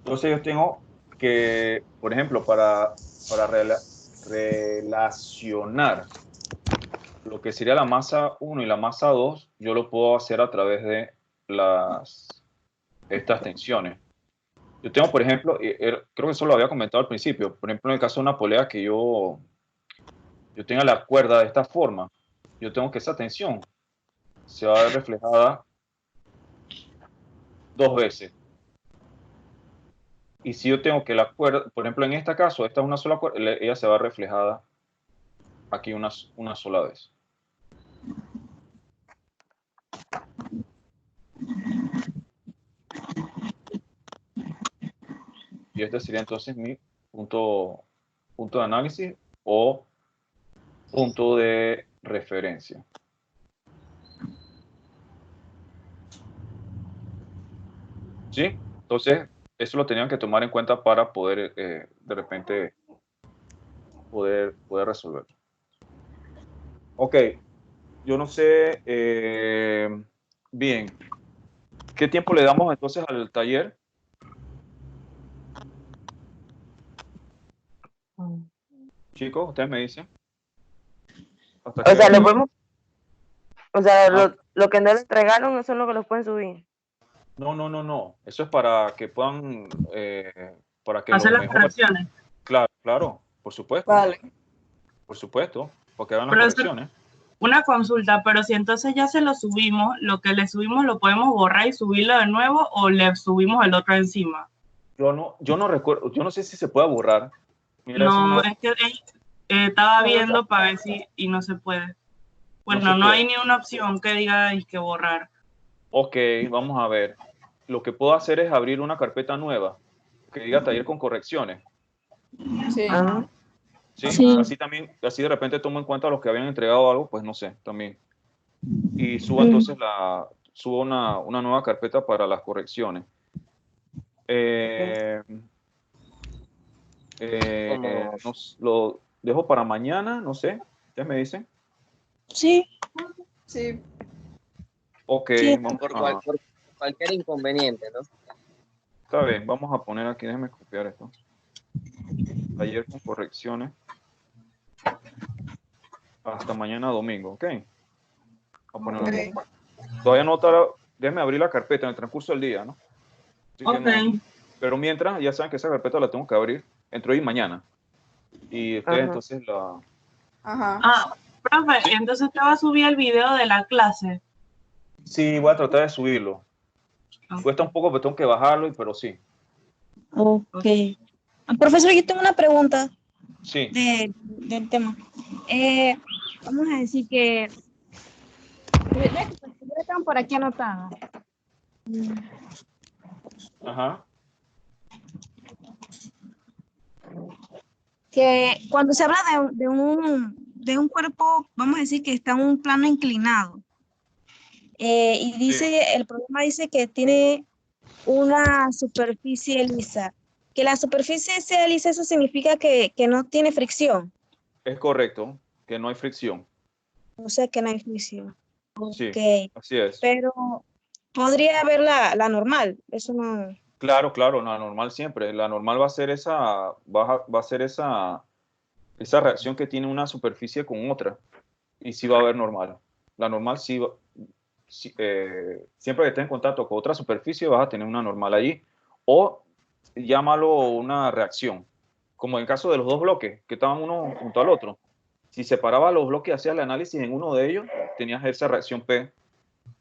Entonces yo tengo que, por ejemplo, para relacionar lo que sería la masa 1 y la masa 2, yo lo puedo hacer a través de estas tensiones. Yo tengo, por ejemplo, creo que eso lo había comentado al principio, por ejemplo, en el caso de una polea que yo tenga la cuerda de esta forma, yo tengo que esa tensión se va a ver reflejada 2 veces. Y si yo tengo que la cuerda, por ejemplo, en este caso, esta es una sola cuerda, ella se va reflejada aquí una sola vez. Y este sería entonces mi punto de análisis o punto de referencia. ¿Sí? Entonces, eso lo tenían que tomar en cuenta para poder, de repente, poder resolver. Ok, yo no sé, bien, ¿qué tiempo le damos entonces al taller? Chicos, ustedes me dicen. ¿Hasta O sea, qué? lo podemos, o sea, Ah. lo que no le entregaron, eso es lo que los pueden subir. No. Eso es para que puedan, para que Hacer lo las mejoren. correcciones. Claro, por supuesto. Vale. Por supuesto, porque hagan las Profesor, correcciones. una consulta, pero si entonces ya se lo subimos, lo que le subimos lo podemos borrar y subirlo de nuevo o le subimos el otro encima. Yo no recuerdo, yo no sé si se puede borrar. Mira, No, eso es que estaba viendo para ver si y no se puede. Bueno, no hay ni una opción que diga y que borrar. Ok, vamos a ver. Lo que puedo hacer es abrir una carpeta nueva que diga taller con correcciones. Sí. Ajá. ¿Sí? Sí. Así también, así de repente tomo en cuenta los que habían entregado algo, pues no sé, también. Y subo entonces subo una nueva carpeta para las correcciones. Lo dejo para mañana, no sé. ¿Ustedes me dicen? Sí. Sí. Ok, Sí. vamos Por a... cualquier inconveniente, ¿no? Está bien, vamos a poner aquí, déjenme copiar esto. Taller con correcciones. Hasta mañana domingo, ¿ok? Voy a ponerlo aquí. Todavía no está, déjenme abrir la carpeta en el transcurso del día, ¿no? Así que no, pero mientras, ya saben que esa carpeta la tengo que abrir entre hoy y mañana. Y ustedes entonces la... Ajá. Ah, profe, entonces te va a subir el video de la clase. Sí, voy a tratar de subirlo. Cuesta un poco, pero tengo que bajarlo, pero sí. Ok. Profesor, yo tengo una pregunta Sí. del tema. Vamos a decir que... Están por aquí anotados. Ajá. Que cuando se habla de un cuerpo, vamos a decir que está en un plano inclinado, y dice, el problema dice que tiene una superficie lisa. Que la superficie sea lisa, eso significa que no tiene fricción. Es correcto, que no hay fricción. O sea, que no hay fricción. Sí, Ok. así es. Pero podría haber la normal, eso no... Claro, la normal siempre. La normal va a ser va a ser esa reacción que tiene una superficie con otra. Y sí va a haber normal. La normal sí va, siempre que estés en contacto con otra superficie vas a tener una normal allí. O llámalo una reacción. Como en el caso de los dos bloques que estaban uno junto al otro. Si separaba los bloques y hacías el análisis en uno de ellos, tenías esa reacción P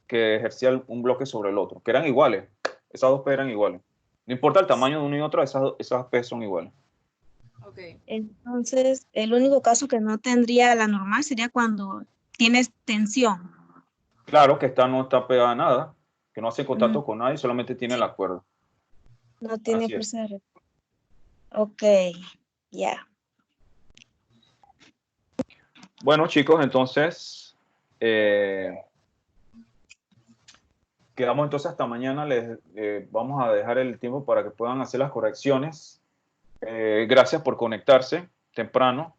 que ejercía un bloque sobre el otro, que eran iguales. Esas dos P eran iguales. No importa el tamaño de uno y otro, esas P son iguales. Okay. Entonces, el único caso que no tendría la normal sería cuando tienes tensión. Claro que esta no está pegada a nada, que no hace contacto con nadie, solamente tiene la cuerda. No tiene Así es. fuerza de... Ok, ya. Bueno, chicos, entonces quedamos entonces hasta mañana. Les vamos a dejar el tiempo para que puedan hacer las correcciones. Gracias por conectarse temprano.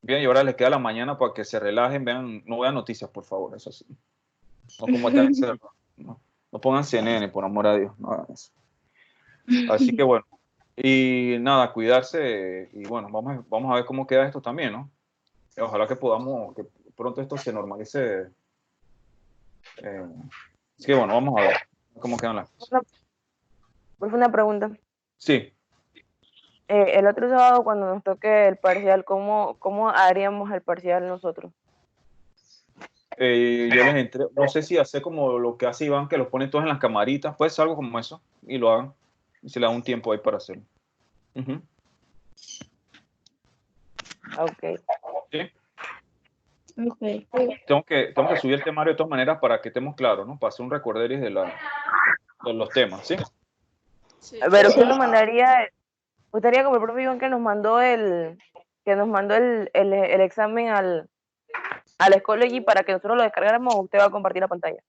Bien, y ahora les queda la mañana para que se relajen, vean, no vean noticias, por favor, eso sí. No como no pongan CNN, por amor a Dios, no hagan eso. Así que bueno, y nada, cuidarse y bueno, vamos a ver cómo queda esto también, ¿no? Ojalá que que pronto esto se normalice. Así que bueno, vamos a ver cómo quedan las cosas. Una pregunta. Sí, El otro sábado cuando nos toque el parcial, ¿cómo haríamos el parcial nosotros? yo les entré, no sé si hacer como lo que hace Iván, que los pone todos en las camaritas, pues algo como eso, y lo hagan, y se le da un tiempo ahí para hacerlo. Ujú. Ok. ¿Sí? Ok. Tengo que subir el temario de todas maneras para que estemos claros, ¿no? Para hacer un recorderis de los temas, ¿sí? Sí. Pero Sí. usted nos mandaría como el profe Iván que nos mandó el examen al Schoology para que nosotros lo descargáramos, o usted va a compartir la pantalla.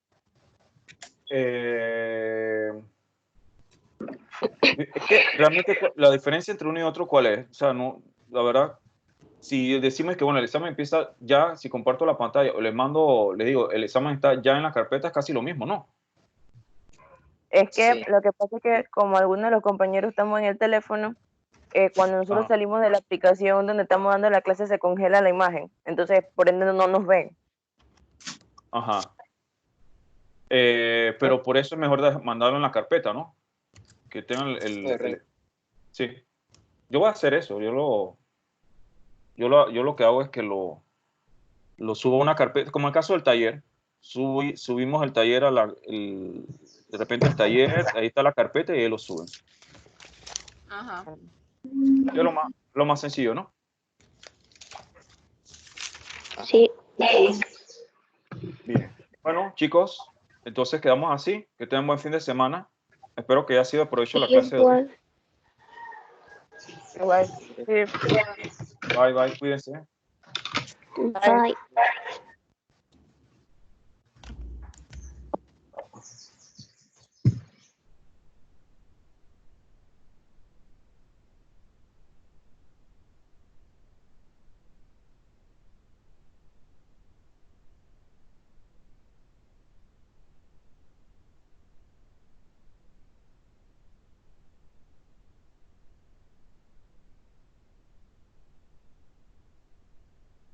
Es que realmente la diferencia entre uno y otro, ¿cuál es? O sea, no, la verdad, si decimos que bueno, el examen empieza ya, si comparto la pantalla o les digo, el examen está ya en la carpeta, es casi lo mismo, ¿no? Es que Sí. lo que pasa es que como algunos de los compañeros estamos en el teléfono, cuando nosotros Ajá. salimos de la aplicación donde estamos dando la clase se congela la imagen, entonces por ende no nos ven. Ajá. Pero por eso es mejor mandarlo en la carpeta, ¿no? Que tengan Correcto. sí. Yo voy a hacer eso. Yo lo que hago es que lo subo a una carpeta, como el caso del taller. Subimos el taller de repente el taller, ahí está la carpeta y ahí lo suben. Ajá. Es lo más sencillo, ¿no? Sí. Bien. Bueno, chicos, entonces quedamos así. Que tengan buen fin de semana. Espero que haya sido de provecho la clase de hoy. Igual. Igual. Sí. Bye, bye, cuídense. Bye.